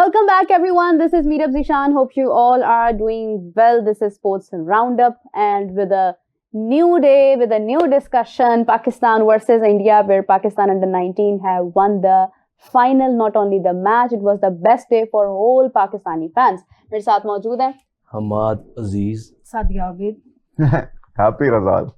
Welcome back, everyone. This is Meetup Zishan. Hope you all are doing well. This is Sports Roundup, and with a new day, with a new discussion, Pakistan versus India, where Pakistan under 19 have won the final. Not only the match, it was the best day for all Pakistani fans. मेरे साथ मौजूद हैं हमाद अजीज, Sadia Abid, happy रजाल।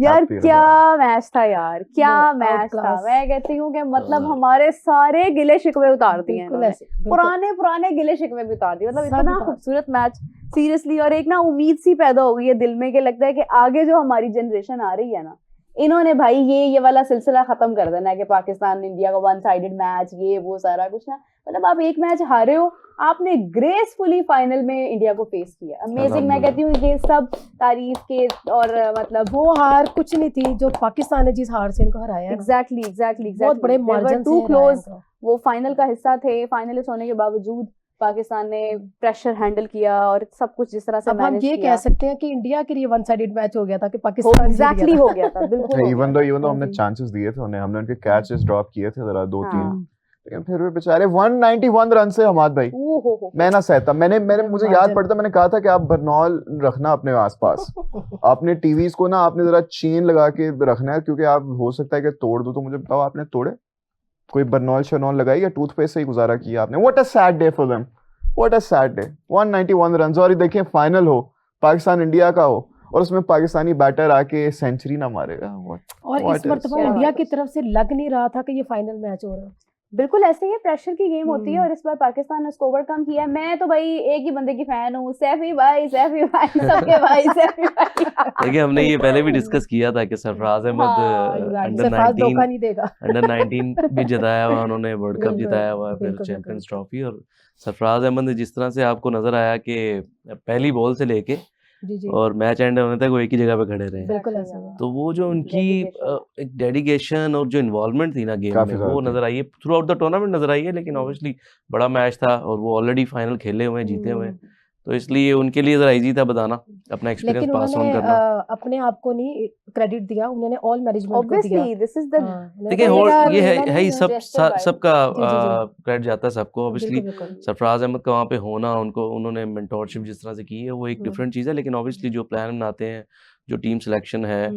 यार। Happy क्या Razzaq. Match था यार, क्या बहुत मैच था। outclass। मैं कहती हूँ कि मतलब हाँ। हमारे सारे गिले शिकवे उतार दिए हैं बिल्कुल इन्होंने। ऐसे बिल्कुल। पुराने पुराने गिले शिकवे भी उतार दिए। मतलब सब इतना उतार। खूबसूरत मैच सीरियसली। और एक ना उम्मीद सी पैदा हो गई है दिल में कि लगता है कि आगे जो हमारी जनरेशन आ रही है ना, इन्होंने भाई ये वाला सिलसिला खत्म कर देना है कि पाकिस्तान इंडिया का वन साइडेड मैच, ये वो सारा कुछ ना। मतलब आप एक मैच हारे हो, आपने ग्रेसफुली फाइनल में इंडिया को फेस किया। अमेजिंग। मैं कहती हूँ ये सब तारीफ के और मतलब वो हार कुछ नहीं थी जो पाकिस्तान ने जिस हार से इनको हराया है। एग्जैक्टली बहुत बड़े मार्जिन टू से क्लोज। हराया वो फाइनल का हिस्सा थे। फाइनलिस्ट होने के बावजूद पाकिस्तान ने प्रेशर हैंडल किया और सब कुछ जिस तरह से अब हम मैनेज ये किया। कह सकते हैं कि इंडिया के लिए वन साइडेड मैच हो गया था कि पाकिस्तान एग्जैक्टली हो गया था, बिल्कुल हो इवन गया। दो हमने चांसेस दिए थे उन्हें, हमने उनके कैचेस ड्रॉप किए थे जरा दो तीन, हाँ। लेकिन फिर भी बेचारे 191 रन से हमाद भाई हो। मैं ना सहता। मैंने मुझे याद मार्जिन। पड़ता, मैंने कहा था कि आप बरनौल रखना अपने आसपास, आपने टीवीज को ना आपने जरा चेन लगा के रखना है, क्योंकि आप हो सकता है कि तोड़ दो। तो मुझे बताओ आपने तोड़े? कोई बरनौल शरनौल लगाई या टूथपेस्ट से ही गुजारा किया आपने? What a sad day for them, what a sad day. 191 run. और देखिए फाइनल हो, पाकिस्तान इंडिया का हो, और उसमें पाकिस्तानी बैटर आके सेंचुरी ना मारेगा। और What इस is- मर्तबा क्या इंडिया बात की तरफ से लग नहीं रहा था कि ये फाइनल मैच हो रहा है। बिल्कुल ऐसे ही प्रेशर की गेम होती है। और इस बार पाकिस्तान ने उसको ओवरकम किया है। मैं तो भाई एक ही बंदे की फैन हूँ, सैफी भाई सबके भाई सैफी भाई। देखिए हमने ये पहले भी डिस्कस किया था कि सरफराज अहमद हाँ, अंडर सरफराज धोखा 19 नहीं देगा। अंडर 19 भी जिताया हुआ, उन्होंने वर्ल्ड कप बिल्कुल, जिताया हुआ, फिर बिल्कुल, चैंपियंस ट्रॉफी। और सरफराज अहमद ने जिस तरह से आपको नजर आया कि पहली बॉल से लेके जी जी और मैच एंड होने तक वो एक ही जगह पे खड़े रहे। बिल्कुल ऐसा है। तो वो जो उनकी Dedication। एक डेडिकेशन और जो इन्वॉल्वमेंट थी ना गेम काफी में, ज्यादा वो थी। नजर आई है थ्रू आउट द टूर्नामेंट नजर आई है। लेकिन ऑब्वियसली बड़ा मैच था और वो ऑलरेडी फाइनल खेले हुए हैं, जीते हुए हैं, तो इसलिए उनके लिए जरा इजी था बताना, अपना एक्सपीरियंस लेकिन पास ऑन उन्होंने करना। अपने आप को नहीं क्रेडिट दिया, उन्होंने ऑल मैनेजमेंट को दिया। ऑब्वियसली दिस इज द हाँ, उन्होंने देखिए कहा और यार, ये उन्होंने है ही सब suggested by- सबका जी, जी, जी। क्रेडिट जाता है सबको। ऑब्वियसली बिल्कुल, बिल्कुल। सरफराज अहमद का वहाँ पे होना, उन्होंने मेंटोरशिप जिस तरह से की है वो एक डिफरेंट चीज़ है। लेकिन ऑब्वियसली जो प्लान बनाते हैं, जो टीम सिलेक्शन है,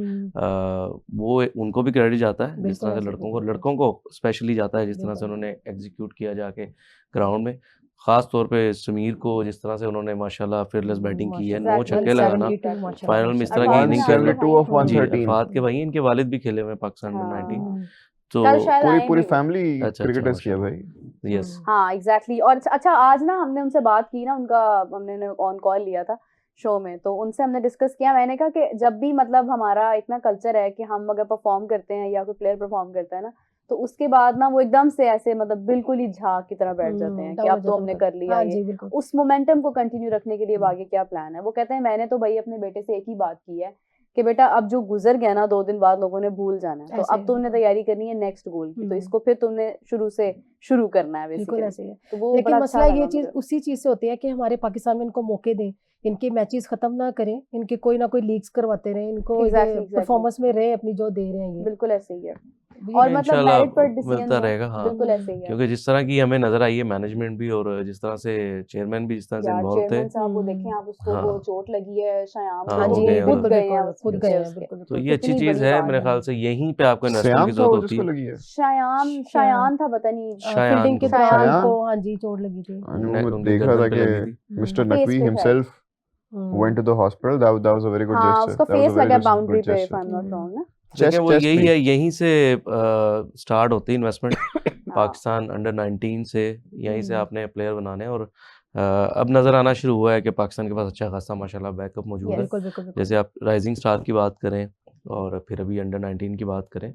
वो उनको भी क्रेडिट जाता है। जिस बिल्कुल तरह से ऐसे लड़कों को स्पेशली जाता है, जिस तरह से बिल्कुल। उन्होंने एग्जीक्यूट किया जाके ग्राउंड में। खास तौर पे समीर को जिस तरह से उन्होंने माशाल्लाह फियरलेस बैटिंग की है, नो Exactly, छक्के लगाना, 172 माशाल्लाह, फाइनल में इस तरह की अरफात इनिंग भी खेलना। 172 of हाँ। जी 113। अरफात के भाई, इनके वालिद भी खेले हुए हैं पाकिस्तान में हाँ। 19। तो कल शायद आए पूरी भी। फैमिली अच्छा, क्रिकेटर्स किया माशाल्लाह। भाई। यस हाँ एग्जैक्टली। और अच्छा आज ना हमने उनसे बात की ना, उनका हमने ऑन कॉल लिया था शो में, तो उनसे हमने डिस्कस किया। मैंने कहा कि जब भी मतलब हमारा एक ना कल्चर है कि हम अगर परफॉर्म करते हैं या कोई प्लेयर परफॉर्म करता है ना, तो उसके बाद ना वो एकदम से ऐसे मतलब बिल्कुल ही झाग की तरह बैठ जाते हैं कि अब तो हमने कर लिया हाँ ये। जी, बिल्कुल। उस मोमेंटम को कंटिन्यू रखने के लिए अब आगे क्या प्लान है? वो कहते हैं मैंने तो भाई अपने बेटे से एक ही बात की है कि बेटा अब जो गुजर गया ना 2 दिन बाद लोगों ने भूल जाना है, तो ऐसे अब तुमने बिल्कुल। तैयारी करनी है नेक्स्ट गोल की, तो इसको फिर तुमने शुरू से शुरू करना है बिल्कुल बेसिकली। ऐसे है। तो वो लेकिन बड़ा मसला अच्छा ये लगा चीज मुझे। उसी चीज से होती है कि हमारे पाकिस्तान में इनको मौके दें, इनके मैचेस खत्म ना करें, इनके कोई ना कोई लीग्स करवाते रहे, इनको Exactly. परफॉर्मेंस में रहे अपनी जो दे रहे हैं ये। बिल्कुल ऐसे ही है। ये और ये मतलब इंशाल्लाह मेरिट पर मिलता डिसीजन रहेगा। हाँ, बिल्कुल ऐसे ही है। क्योंकि जिस तरह की हमें नजर आई है मैनेजमेंट भी, और जिस तरह से चेयरमैन भी जिस तरह से यार इन्वॉल्व थे। चेयरमैन साहब वो देखें आप, उसको वो हाँ। चोट लगी है शायाम हाँ, को, हाँ वो जी, गए खुद हैं। गए हैं खुद उसके गए पीछे हैं, उसके। बिल्कुल तो बिल्कुल। ये अच्छी कितनी चीज बड़ी है बात मेरे है। ख्याल से, यहीं पे आपको इन्वेस्टमेंट श्याम की था जरूरत वो होती जिसको है। लगी है। शायान था पता नहीं शायान फील्डिंग के को। दौरान शायान? को हाँ जी चोट लगी थी। मैं उनकी देख रहा था गर्दन पे लगी कि थी। मिस्टर फेस नकवी पे himself went to the hospital. That was a very good हाँ gesture. उसका That was face a very लगा good बाउंड्री पे, gesture. if I'm not wrong ना। देखिए वो Chest यही पे। है, यहीं से स्टार्ट होती है इन्वेस्टमेंट। हाँ। पाकिस्तान अंडर 19 से यहीं से आपने प्लेयर बनाने हैं। और अब नज़र आना शुरू हुआ है कि पाकिस्तान के पास अच्छा खासा माशाल्लाह बैकअप मौजूद है। बिल्कुल बिल्कुल बिल्कुल। जैसे आप राइजिंग स्टार की बात करें और फिर अभी अंडर 19 की बात करें,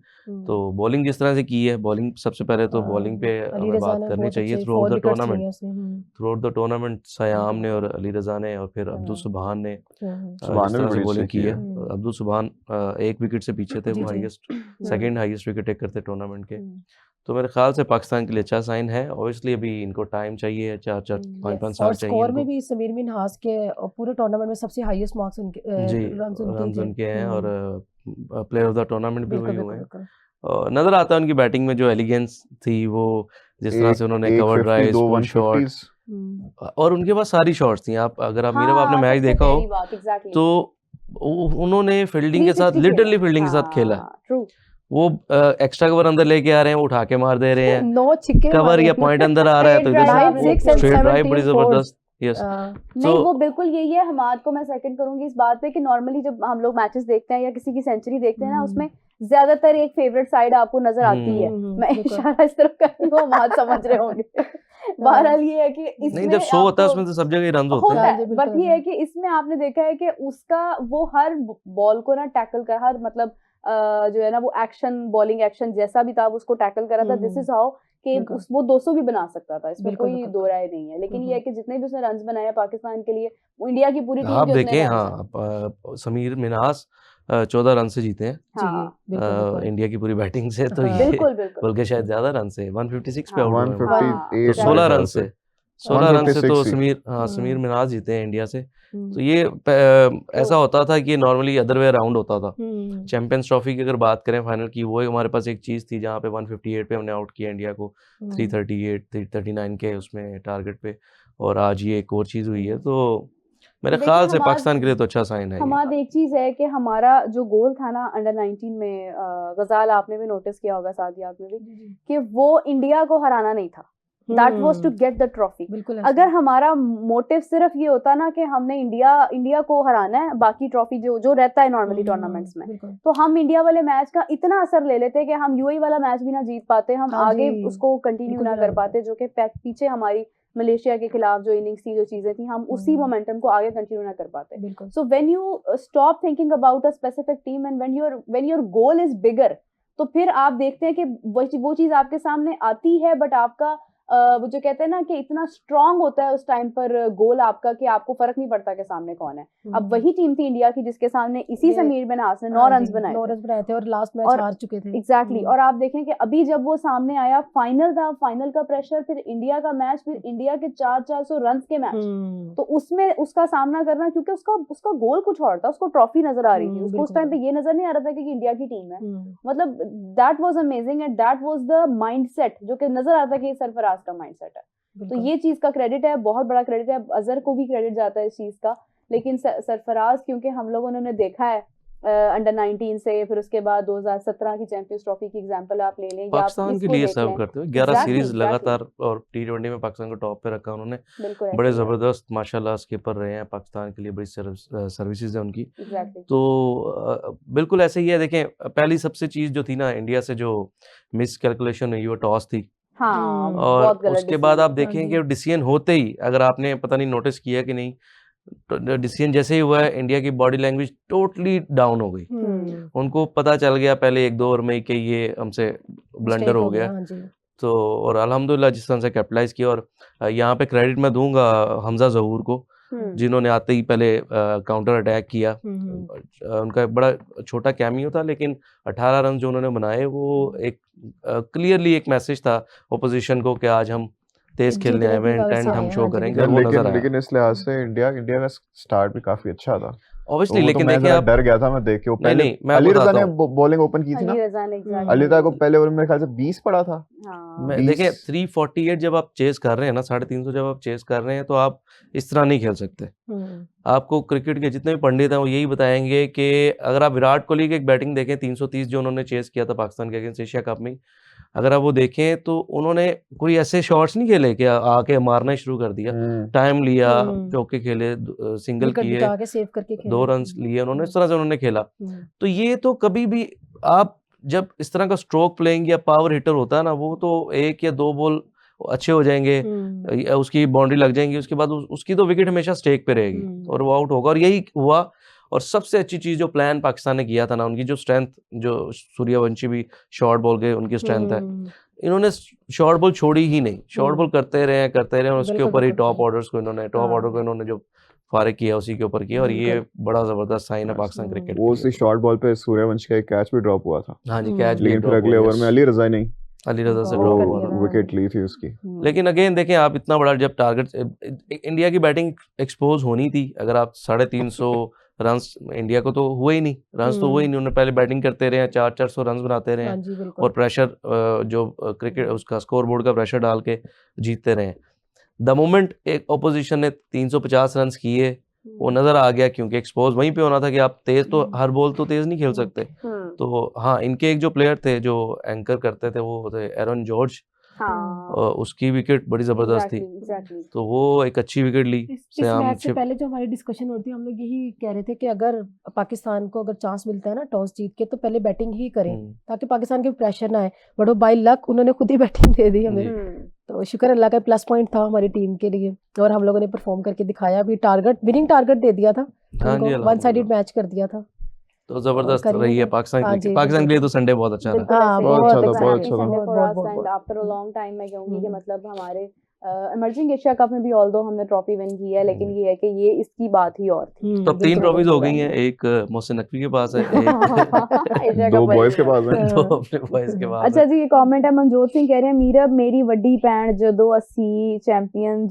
तो बॉलिंग जिस तरह से की है, बॉलिंग सबसे पहले तो बॉलिंग पे अली हमें रज़ा बात ने करनी बहुत चाहिए। अच्छे थ्रू आउट 4 द विकेट्स लिए टूर्नामेंट हैं उसने। Through out the tournament Siam ने और अली रज़ा ने और फिर अब्दुल सुबहान ने सुबहान जिस ने तरह भी से बड़ी बॉलिंग अच्छी की की है। है। अब्दुल सुबहान 1 विकेट से पीछे थे, जी, वो जी। Highest second highest wicket taker थे टूर्नामेंट के। तो मेरे ख्याल से पाकिस्तान के लिए अच्छा साइन है। ऑब्वियसली अभी इनको टाइम चाहिए, 4-4 5-5 साल और चाहिए स्कोर में इनको। भी समीर मिन्हास के पूरे टूर्नामेंट में सबसे हाईएस्ट मार्क्स उनके जी रन्स रन थे। उनके हैं और प्लेयर ऑफ द टूर्नामेंट भी बिल्कुल वही हुए बिल्कुल हैं। बिल्कुल। नज़र आता है उनकी बैटिंग में जो एलिगेंस थी, वो जिस तरह से उन्होंने कवर 150 ड्राइव, दो पुल शॉट, 150s। और उनके पास सारी शॉट्स थी। आप अगर आप मीरा आपने मैच सबसे देखा हो पहली बात एग्जैक्टली तो उन्होंने फील्डिंग के साथ 360 लिटरली खेला। फील्डिंग के साथ खेला। ट्रू। वो एक्स्ट्रा कवर अंदर लेके आ रहे हैं, वो उठा के मार दे रहे हैं, 9 छिक्के कवर मारे या पॉइंट अंदर आ रहा है तो Straight इधर drive, से 9, 6 and स्ट्रेट ड्राइव 17 बड़ी fours। जबरदस्त। यस, नहीं वो बिल्कुल यही है। हमाद को मैं सेकंड करूंगी इस बात पे कि नॉर्मली जब हम लोग मैचेस देखते हैं या किसी की सेंचुरी देखते हैं ना, उसमें ज्यादातर एक फेवरेट साइड आपको नजर आती है। मैं बिल्कुल। इशारा इस तरफ कर रही हूँ, हमाद समझ रहे होंगे। बहरहाल ये है कि नहीं इसमें जब शो होता है आपको उसमें तो सब जगह रन होते होता हैं। हाँ जी, है, बिल्कुल, बट ये है कि इसमें आपने देखा है कि उसका वो हर बॉल को ना टैकल कर, हर मतलब जो है ना वो एक्शन, बॉलिंग एक्शन जैसा भी था वो उसको टैकल करा था। दिस इज हाउ कि बिल्कुल। वो 200 भी बना सकता था, इसमें बिल्कुल, कोई बिल्कुल। दो राय नहीं है। लेकिन ये है कि जितने भी उसने रन्स बनाए पाकिस्तान के लिए, वो इंडिया की पूरी टीम आप के उतने देखें, रन्स हाँ, हैं। समीर मिन्हास 14 रन से जीते हैं जी, हाँ बिल्कुल, बिल्कुल। इंडिया की पूरी बैटिंग से, तो हाँ। ये बिल्कुल बिल्कुल बल्कि शायद ज्यादा रन से 156 पे हाँ, आउट हुए हैं वो। 158 तो हाँ, 16 मेरे रन ख्याल से से। 16 रन से तो 156 ही। समीर मिन्हास जीते हैं इंडिया से। हम्म, तो ये ऐसा होता था कि नॉर्मली अदर वे राउंड होता था। हम्म, चैंपियंस ट्रॉफी की अगर बात करें फाइनल की, वो हमारे पास एक चीज़ थी जहाँ पे 158 पे हमने आउट किया इंडिया को, 338 339 के उसमें टारगेट पे, और आज ये एक और चीज़ हुई है। तो मेरे देखिए, ख्याल से हमाद- पाकिस्तान के लिए तो अच्छा साइन है ये। हमाद एक चीज है कि हमारा जो गोल था ना अंडर 19 में, गजाल आपने भी नोटिस किया होगा, सादिया आपने भी, कि वो इंडिया को हराना नहीं था। That was to get the trophy. बिल्कुल ऐसा। अगर हमारा मोटिव सिर्फ ये होता ना कि हमने इंडिया को हराना है, बाकी ट्रॉफी जो रहता है नॉर्मली टूर्नामेंट्स में, बिल्कुल। तो हम इंडिया वाले मैच का इतना असर ले लेते कि हम यूएई वाला मैच भी ना जीत पाते, हम हाँ आगे जी, उसको कंटिन्यू बिल्कुल ना भी कर ना पाते, जो कि पीछे हमारी मलेशिया के खिलाफ जो इनिंग्स थी, जो चीजें थी, हम उसी मोमेंटम को आगे कंटिन्यू ना कर पाते। बिल्कुल। So when you stop thinking about a specific team and when your goal is bigger, तो फिर आप देखते हैं कि वो चीज आपके सामने आती है, बट आपका वो जो कहते हैं ना कि इतना स्ट्रांग होता है उस टाइम पर गोल आपका कि आपको फर्क नहीं पड़ता कि सामने कौन है। अब वही टीम थी इंडिया की जिसके सामने इसी ये- समीर मिन्हास ने 9 रन्स बनाए 9 थे। रन बनाए थे और लास्ट मैच और हार चुके थे। एग्जैक्टली। और आप देखें कि अभी जब वो सामने आया, फाइनल था, फाइनल का प्रेशर, फिर इंडिया का मैच, फिर इंडिया के 400 रन के मैच, तो उसमें उसका सामना करना, क्योंकि उसका गोल कुछ और था, उसको ट्रॉफी नजर आ रही थी, उसको उस टाइम पे ये नजर नहीं आ रहा था कि इंडिया की टीम है। मतलब that was amazing and that was the mindset जो कि नजर आता है कि ये सरफराज का माइंडसेट है। तो ये चीज का क्रेडिट है, बहुत बड़ा क्रेडिट है। अजहर को भी क्रेडिट जाता है इस चीज का, लेकिन सरफराज, क्योंकि हम लोगों ने देखा है अंडर 19 से, फिर उसके बाद 2017 की चैंपियंस ट्रॉफी की एग्जांपल आप ले लें, या आप पाकिस्तान के इसको लिए देख सर्व लें। करते हुए 11 Exactly, सीरीज exactly. लगातार, और टी20 में पाकिस्तान को टॉप पे रखा उन्होंने। बिल्कुल बड़े ऐसे ही है। ज़बरदस्त माशाल्लाह स्किपर रहे हैं, पाकिस्तान के लिए बड़ी सर्विसेज है उनकी। Exactly. तो बिल्कुल ऐसे ही है। देखें, पहली सबसे चीज़ जो थी ना, इंडिया से जो मिस कैलकुलेशन हुई वो टॉस थी, हाँ, और बहुत गलत उसके बाद decision आप है। देखें कि डिसीजन होते ही, अगर आपने पता नहीं नोटिस किया कि नहीं, तो डिसीजन जैसे ही हुआ है, इंडिया की बॉडी लैंग्वेज टोटली डाउन हो गई। उनको पता चल गया पहले 1-2 ओवर में ही कि ये हमसे ब्लंडर हो गया। तो और अल्हम्दुलिल्लाह जिस तरह से कैपिटलाइज किया, और यहाँ पे क्रेडिट मैं दूंगा हमजा ज़हूर को, जिन्होंने आते ही पहले काउंटर अटैक किया। उनका एक बड़ा छोटा कैमियो था, लेकिन 18 रन जो उन्होंने बनाए, वो एक क्लियरली एक मैसेज था ओपोजिशन को कि आज हम तेज खेलने आए हैं, इंटेंट हम शो करेंगे, और वो नजर आया। लेकिन इस लिहाज से इंडिया का स्टार्ट भी काफी अच्छा था ऑब्वियसली। तो लेकिन मैं देखिए जरा आप, डर गया था मैं देख के। वो पहले नहीं, मैं अली रजा बताता ने हूँ। बॉलिंग ओपन की थी ना, अली रजा ने exactly अली रजा को की थी। पहले ओवर में मेरे ख्याल से 20 पड़ा था। हाँ, मैं 20 देखिए 348 जब आप चेस कर रहे हैं ना, 350 जब आप चेस कर रहे हैं, तो आप इस तरह नहीं खेल सकते। आपको क्रिकेट के जितने भी पंडित हैं वो यही बताएंगे कि अगर आप विराट कोहली की एक बैटिंग देखें, 330 जो उन्होंने चेस किया था पाकिस्तान के अगेंस्ट एशिया कप में, अगर आप वो देखें तो उन्होंने कोई ऐसे शॉट्स नहीं खेले कि आके मारना ही शुरू कर दिया। टाइम लिया, चौके खेले, सिंगल किए, सेव करके 2 रन लिए उन्होंने, इस तरह से उन्होंने खेला। तो ये तो कभी भी आप जब इस तरह का स्ट्रोक प्लेइंग या पावर हिटर होता है ना, वो तो 1 या 2 बॉल अच्छे हो जाएंगे, उसकी बाउंड्री लग जाएंगी, उसके बाद उसकी तो विकेट हमेशा स्टेक पे रहेगी और वो आउट होगा, और यही हुआ। और सबसे अच्छी चीज जो प्लान पाकिस्तान ने किया था ना, उनकी जो स्ट्रेंथ, जो सूर्यवंशी भी शॉर्ट बॉल के उनकी स्ट्रेंथ है, इन्होंने शॉर्ट बॉल छोड़ी ही नहीं, शॉर्ट बॉल करते रहे, और उसके ऊपर ही टॉप ऑर्डर को इन्होंने जो फारिग किया उसी के ऊपर किया, और ये बड़ा जबरदस्त साइन है पाकिस्तान क्रिकेट। वो उसी शॉर्ट बॉल पे सूर्यवंशी का एक कैच भी ड्रॉप हुआ था। हाँ जी, कैच, लेकिन फिर अगले ओवर में अली रजा से ड्रॉप हुआ था, विकेट ली थी उसकी। लेकिन अगेन देखें, आप इतना बड़ा जब टारगेट, इंडिया की बैटिंग एक्सपोज होनी थी, अगर आप 350 रन्स इंडिया को तो हुए ही नहीं, रन्स तो हुए ही नहीं, उन्होंने पहले बैटिंग करते रहे, 400 रन्स बनाते रहे हाँ जी और बिल्कुल। प्रेशर जो क्रिकेट उसका स्कोर बोर्ड का प्रेशर डाल के जीतते रहे। द मोमेंट एक ऑपोजिशन ने 350 रन्स किए, वो नजर आ गया, क्योंकि एक्सपोज वहीं पे होना था कि आप तेज तो हर बॉल तो तेज नहीं खेल सकते। तो हाँ, इनके एक जो प्लेयर थे जो एंकर करते थे वो थे एरन जॉर्ज, हाँ उसकी विकेट बड़ी जबरदस्त थी, एग्जैक्टली तो वो एक अच्छी विकेट ली। इस श्याम मैच से छिप पहले जो हमारी डिस्कशन होती है हम लोग यही कह रहे थे कि अगर पाकिस्तान को अगर चांस मिलता है ना टॉस जीत के तो पहले बैटिंग ही करें ताकि पाकिस्तान के प्रेशर ना आए, बट वो बाय लक उन्होंने खुद ही बैटिंग दे दी हमें। जी। तो शुक्र अल्लाह का प्लस पॉइंट था हमारी टीम के लिए और हम लोगों ने परफॉर्म करके दिखाया भी, टारगेट विनिंग टारगेट दे दिया था हाँ उनको, जी, वन साइडेड अल्हम्दुलिल्लाह। मैच कर दिया था। तो जबरदस्त करीना रही है ने- पाकिस्तान हाँ के लिए, जी, पाकिस्तान के लिए तो बिल्कुल। संडे बहुत अच्छा रहा। बिल्कुल हाँ, ऐसे बहुत बहुत अच्छा था, अच्छा बहुत रहा। अच्छा था। संडे बहुत फॉर बहुत अस बहुत एंड बहुत आफ्टर अ लॉन्ग टाइम मैं कहूंगी कि हम्म। मतलब हमारे इमर्जिंग एशिया कप में भी ऑल्दो हमने ट्रॉफी विन की है, लेकिन ये है कि ये इसकी बात ही और थी। तो अब 3 बिल्कुल ट्रॉफीज हो बिल्कुल गई हैं, एक मोहसिन नकवी के पास है, एक एशिया दो कप बॉयज के पास है। दो अपने बॉयज के पास अच्छा है। जी, ये कमेंट है मनजोत सिंह कह रहे हैं मीरब मेरी वड्डी भैन जदों ਅਸੀਂ ਚੈਂਪੀਅਨ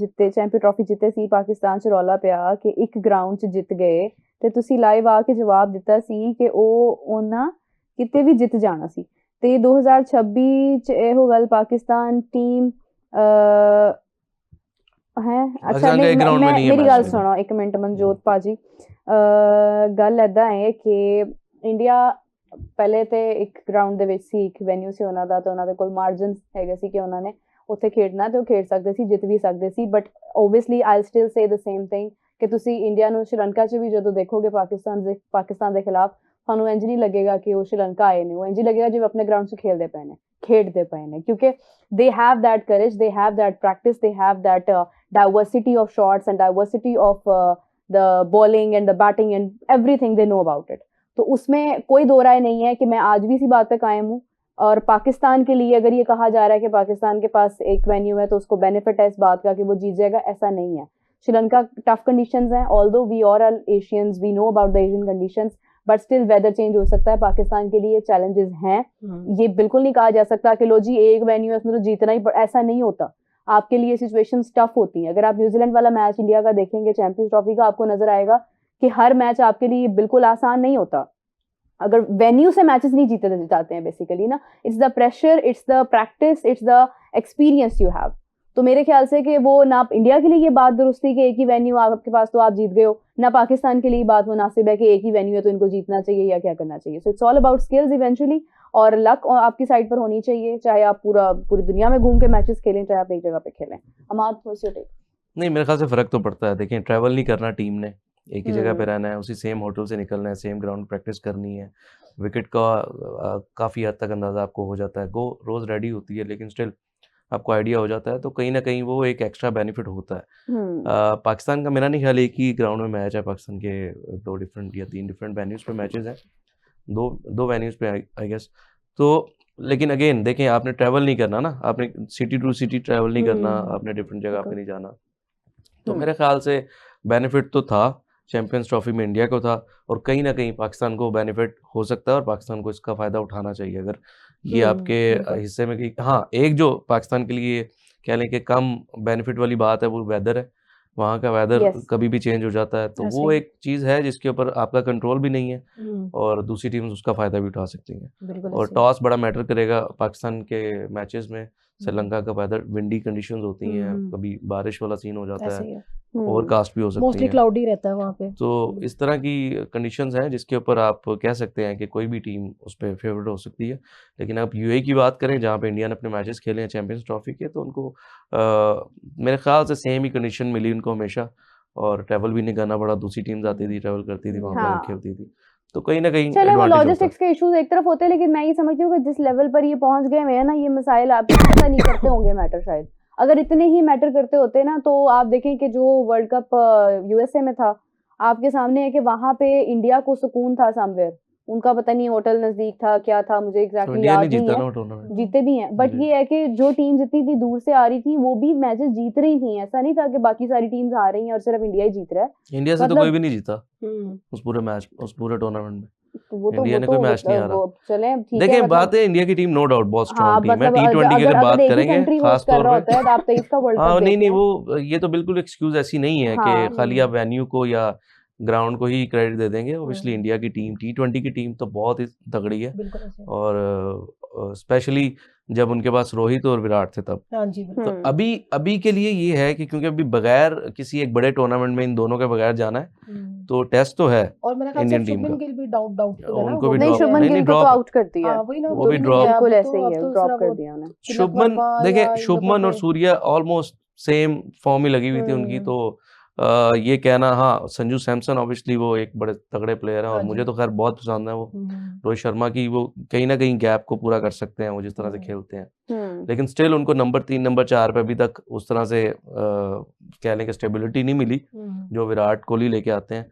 ਟਰਾਫੀ ਜਿੱਤੇ ਸੀ ਪਾਕਿਸਤਾਨ ਚ ਰੌਲਾ ਪਿਆ ਕਿ ਇੱਕ ਗਰਾਊਂਡ ਚ ਜਿੱਤ ਗਏ ਤੇ ਤੁਸੀਂ ਲਾਈਵ ਆ ਕੇ ਜਵਾਬ ਦਿੱਤਾ ਸੀ ਕਿ ਉਹ ਉਹਨਾਂ ਕਿਤੇ ਵੀ ਜਿੱਤ ਜਾਣਾ ਸੀ ਤੇ 2026 ਚ ਇਹੋ ਗੱਲ ਪਾਕਿस्तान टीम ਹੈ ਅੱਛਾ पाकिस्तान का एक ग्राउंड में नहीं है ਮੇਰੀ मैच ਗੱਲ में। ਸੁਣੋ ਇੱਕ ਮਿੰਟ ਮਨਜੋਤ ਭਾਜੀ ਗੱਲ ਏਦਾਂ ਹੈ ਕਿ ਇੰਡੀਆ ਪਹਿਲੇ ਤੇ ਇੱਕ ਗਰਾਊਂਡ ਦੇ ਵਿੱਚ ਸੀ, ਇੱਕ ਵੈਨਿਊ ਸੀ ਉਹਨਾਂ ਦਾ, ਤੇ ਉਹਨਾਂ ਦੇ ਕੋਲ ਮਾਰਜਨਸ ਹੈਗੇ ਸੀ ਕਿ ਉਹਨਾਂ ਨੇ ਉੱਥੇ ਖੇਡਣਾ ਤੇ ਉਹ ਖੇਡ ਸਕਦੇ ਸੀ, ਜਿੱਤ ਵੀ ਸਕਦੇ ਸੀ। But obviously I still say the same thing ਕਿ ਤੁਸੀਂ ਇੰਡੀਆ ਨੂੰ ਸ਼੍ਰੀਲੰਕਾ 'ਚ ਵੀ ਜਦੋਂ ਦੇਖੋਗੇ ਪਾਕਿਸਤਾਨ ਦੇ ਖਿਲਾਫ, ਤੁਹਾਨੂੰ ਇੰਜ ਨਹੀਂ ਲੱਗੇਗਾ ਕਿ ਉਹ ਸ਼੍ਰੀਲੰਕਾ ਆਏ ਨੇ, ਉਹ ਇੰਜ ਲੱਗੇਗਾ ਜਿਵੇਂ ਆਪਣੇ ਗਰਾਊਂਡ 'ਚ ਖੇਡਦੇ ਪਏ ਨੇ ਕਿਉਂਕਿ they have that courage, they have that practice, they have that diversity of shots and diversity of the bowling and the batting and everything they know about it. तो उसमें कोई दो राय नहीं है कि मैं आज भी इसी बात पे कायम हूँ। और पाकिस्तान के लिए अगर ये कहा जा रहा है कि पाकिस्तान के पास एक वेन्यू है तो उसको बेनिफिट है इस बात का कि वो जीत जाएगा, ऐसा नहीं है। श्रीलंका टफ कंडीशंस हैं, although we all are Asians, we know about the Asian conditions, but still weather change हो सकता है। पाकिस्तान के लिए चैलेंजेस हैं, ये बिल्कुल नहीं कहा जा सकता कि लो जी एक वेन्यू है उसमें तो जीतना ही, ऐसा नहीं होता। आपके लिए सिचुएशंस टफ होती हैं। अगर आप न्यूजीलैंड वाला मैच इंडिया का देखेंगे चैंपियंस ट्रॉफी का, आपको नजर आएगा कि हर मैच आपके लिए बिल्कुल आसान नहीं होता। अगर वेन्यू से मैचेस नहीं जीते जाते हैं बेसिकली ना, it's the pressure, it's the practice, it's the experience you have. तो मेरे ख्याल से कि वो ना इंडिया के लिए ये बात दुरुस्त थी कि एक ही वेन्यू आपके पास तो आप जीत गए हो, ना पाकिस्तान के लिए बात मुनासिब है कि एक ही वेन्यू है तो इनको जीतना चाहिए या क्या करना चाहिए। So it's all about skills eventually, और लक आपकी साइड पर होनी चाहिए, चाहे आप पूरी दुनिया में घूम के मैचेस खेलें, चाहे आप एक जगह पे खेलें। अमाद नहीं, मेरे ख्याल से फ़र्क तो पड़ता है। देखिए, ट्रैवल नहीं करना टीम ने, एक ही जगह पे रहना है, उसी सेम होटल से निकलना है, सेम ग्राउंड प्रैक्टिस करनी है। विकेट का काफ़ी हद तक अंदाज़ा आपको हो जाता है, गो रोज़ रेडी होती है, लेकिन स्टिल आपको आइडिया हो जाता है, तो कहीं ना कहीं वो एक एक्स्ट्रा बेनिफिट होता है। पाकिस्तान का मेरा नहीं ख्याल एक ही ग्राउंड में मैच है, पाकिस्तान के 2 डिफरेंट या 3 डिफरेंट वेन्यूज़ पे मैचेस हैं, दो वेन्यूज़ पे आई गेस। तो लेकिन अगेन देखें, आपने ट्रैवल नहीं करना ना, आपने सिटी टू सिटी ट्रैवल नहीं करना, आपने डिफरेंट जगह पे नहीं जाना। तो मेरे ख्याल से बेनिफिट तो था, चैंपियंस ट्रॉफी में इंडिया को था, और कहीं ना कहीं पाकिस्तान को बेनिफिट हो सकता है और पाकिस्तान को इसका फ़ायदा उठाना चाहिए। अगर ये आपके हिस्से में कि हाँ, एक जो पाकिस्तान के लिए कह लें कि कम बेनिफिट वाली बात है वो वेदर है, वहाँ का वेदर कभी भी चेंज हो जाता है, तो वो एक चीज़ है जिसके ऊपर आपका कंट्रोल भी नहीं है और दूसरी टीम्स उसका फ़ायदा भी उठा सकती हैं। और टॉस बड़ा मैटर करेगा पाकिस्तान के मैचेस में। श्रीलंका का वेदर विंडी कंडीशंस होती हैं, कभी बारिश वाला सीन हो जाता है, ओवरकास्ट भी हो सकती है, मोस्टली क्लाउडी रहता है वहाँ पे। तो इस तरह की कंडीशंस हैं जिसके ऊपर आप कह सकते हैं कि कोई भी टीम उस पर फेवरेट हो सकती है। लेकिन आप यूएई की बात करें, जहाँ पे इंडिया ने अपने मैचेस खेले हैं चैंपियंस ट्रॉफी के, तो उनको मेरे ख्याल से सेम ही कंडीशन मिली उनको हमेशा, और ट्रैवल भी नहीं करना पड़ा, दूसरी टीम्स आती थी, ट्रैवल करती थी, वहाँ पर खेलती थी, तो कहीं ना कहीं चले वो लॉजिस्टिक्स के इश्यूज एक तरफ होते हैं, लेकिन मैं ये समझती हूँ कि जिस लेवल पर ये पहुंच गए हैं ना, ये मसाइल आपको पता नहीं करते होंगे मैटर। शायद अगर इतने ही मैटर करते होते ना, तो आप देखें कि जो वर्ल्ड कप यूएसए में था, आपके सामने है कि वहां पे इंडिया को सुकून था समवेयर, उनका पता नहीं होटल नजदीक था क्या था, मुझे एग्जैक्टली याद नहीं है, जीते भी हैं, बट ये है कि जो टीम्स इतनी दूर से आ रही थी वो भी मैचेस जीत रही थी। ऐसा नहीं था कि बाकी सारी टीम्स आ रही हैं और सिर्फ इंडिया ही जीत रहा है। इंडिया से तो कोई भी नहीं जीता उस पूरे मैच, उस पूरे टूर्नामेंट में। इंडिया ने कोई मैच नहीं हारा। चले देखिए, बात है इंडिया की टीम नो डाउट बहुत स्ट्रांग टीम है। T20 की अगर बात करेंगे खास तौर पे, आप 23 का वर्ल्ड कप, नहीं वो ये तो बिल्कुल एक्सक्यूज ऐसी नहीं है कि खाली आप वेन्यू को या ग्राउंड को ही क्रेडिट दे देंगे। ऑब्वियसली हम्म। इंडिया की टीम T20 की टीम तो बहुत ही तगड़ी है, बिल्कुल ऐसे। और स्पेशली जब उनके पास रोहित और विराट थे तब। हाँ जी बिल्कुल। तो अभी के लिए ये है कि क्योंकि अभी बगैर किसी एक बड़े टूर्नामेंट में इन दोनों के बगैर जाना है, तो टेस्ट तो है और मेरा ख्याल से इंडियन टीम शुभमन का। गिल भी डाउटफुल है ना, उनको वो भी नहीं, drop- शुभमन नहीं, गिल नहीं, को तो drop- आउट कर दिया हाँ वही ना, वो भी नहीं drop- है, बिल्कुल अब ऐसे तो- ही अब है, तो ड्रॉप सिर्फ कर वो दिया उन्हें। तिलक शुभमन वर्मा या देखिए, इन शुभमन लोगों और पे- सूर्या ऑलमोस्ट सेम फॉर्म ही लगी हुई थी उनकी, हम्म। तो ये कहना, हाँ संजू सैमसन ऑब्वियसली वो एक बड़े तगड़े प्लेयर हैं, और हाँ मुझे जी। तो खैर बहुत पसंद है वो। हम्म। रोहित शर्मा की वो कहीं ना कहीं गैप को पूरा कर सकते हैं वो जिस तरह से हम्म। खेलते हैं, हम्म लेकिन स्टिल उनको नंबर 3 नंबर 4 पे अभी तक उस तरह से कह लें कि स्टेबिलिटी नहीं मिली जो विराट कोहली लेके आते हैं,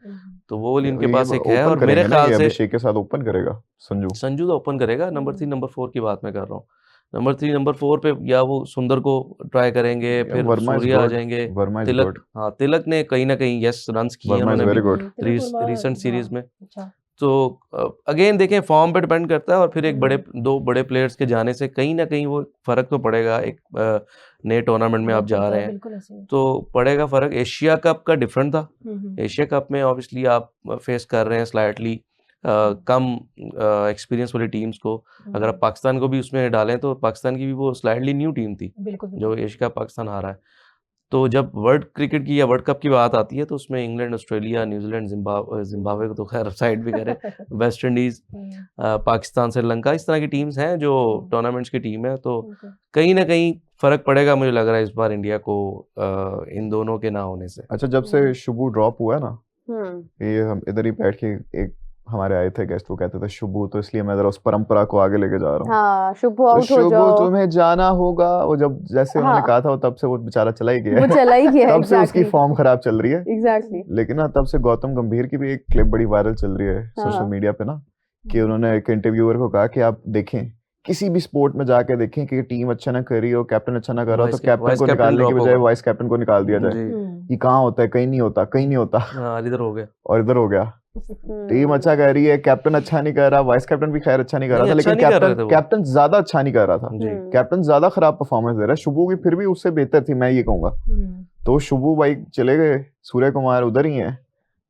तो वो वाली इनके ये पास एक है। ओपन और मेरे करेंगे ना, ख्याल ये से अभिषेक के साथ ओपन करेगा संजू। संजू तो ओपन करेगा, नंबर 3 हम्म। नंबर 4 की बात मैं कर रहा हूँ। नंबर 3 नंबर 4 पे या वो सुंदर को ट्राई करेंगे, फिर Varma is Surya a good, जाएंगे, वर्मा इज तिलक, गुड, हाँ तिलक ने कहीं ना कहीं यस रन्स किए हैं वर्मा इज उन्होंने वेरी भी good. Tilak Varma, recent series हाँ, में। अच्छा। तो अगेन देखें फॉर्म पे डिपेंड करता है, और फिर एक बड़े हम्म। दो बड़े प्लेयर्स के जाने से कहीं ना कहीं वो फर्क तो पड़ेगा। एक नए टूर्नामेंट में आप जा रहे हैं बिल्कुल ऐसे। तो पड़ेगा फर्क। एशिया कप का डिफरेंट था, हम्म। एशिया कप में ऑब्वियसली आप फेस कर रहे हैं स्लाइटली कम एक्सपीरियंस वाली टीम्स को। अगर आप पाकिस्तान को भी उसमें डालें तो पाकिस्तान की भी वो स्लाइटली न्यू टीम थी बिल्कुल जो एशिया कप पाकिस्तान हारा है। तो जब वर्ल्ड क्रिकेट की या वर्ल्ड कप की बात आती है तो उसमें इंग्लैंड, ऑस्ट्रेलिया, न्यूजीलैंड, जिम्बाब्वे को तो खैर साइड भी करें, वेस्ट इंडीज, पाकिस्तान, श्रीलंका, इस तरह की टीम्स हैं जो टूर्नामेंट्स की टीम है। तो कहीं ना कहीं फर्क पड़ेगा मुझे लग रहा है इस बार इंडिया को इन दोनों के ना होने से। अच्छा, जब से शुभू ड्रॉप हुआ है ना, हम्म ये हम इधर ही बैठ के एक हमारे आए थे गेस्ट, वो कहते थे शुभू, तो इसलिए मैं जरा उस परंपरा को आगे लेके जा रहा हूँ। हाँ, शुभ तो आउट हो शुभू जाओ, तुम्हें जाना होगा, वो जब जैसे उन्होंने हाँ, कहा था वो तब से वो बेचारा चला ही गया वो है। चला ही गया तब से उसकी एग्जैक्टली फॉर्म खराब चल रही है। एग्जैक्टली। लेकिन ना तब से गौतम गंभीर की भी एक क्लिप बड़ी वायरल चल रही है सोशल हाँ मीडिया पे ना, कि उन्होंने एक इंटरव्यूअर को कहा कि आप देखें, किसी भी स्पोर्ट में जाके देखें कि टीम अच्छा ना कर रही हो, कैप्टन अच्छा ना कर रहा हो, तो कैप्टन वाइस को कैप्टन निकालने की ड्रॉप बजाय होगा वाइस कैप्टन को निकाल दिया जाए। जी, ये कहाँ होता है, कहीं नहीं होता, कहीं नहीं होता, हाँ इधर हो गया। और इधर हो गया। टीम अच्छा कर रही है, कैप्टन अच्छा नहीं कर रहा, वाइस कैप्टन भी खैर अच्छा नहीं कर रहा था, नहीं, अच्छा लेकिन नहीं कर रहे थे कैप्टन वो। कैप्टन ज्यादा अच्छा नहीं कर रहा था। जी कैप्टन ज्यादा खराब परफॉर्मेंस दे रहा है, शुभू की फिर भी उससे बेहतर थी, मैं ये कहूंगा। तो शुभू भाई चले गए, सूर्य कुमार उधर ही है,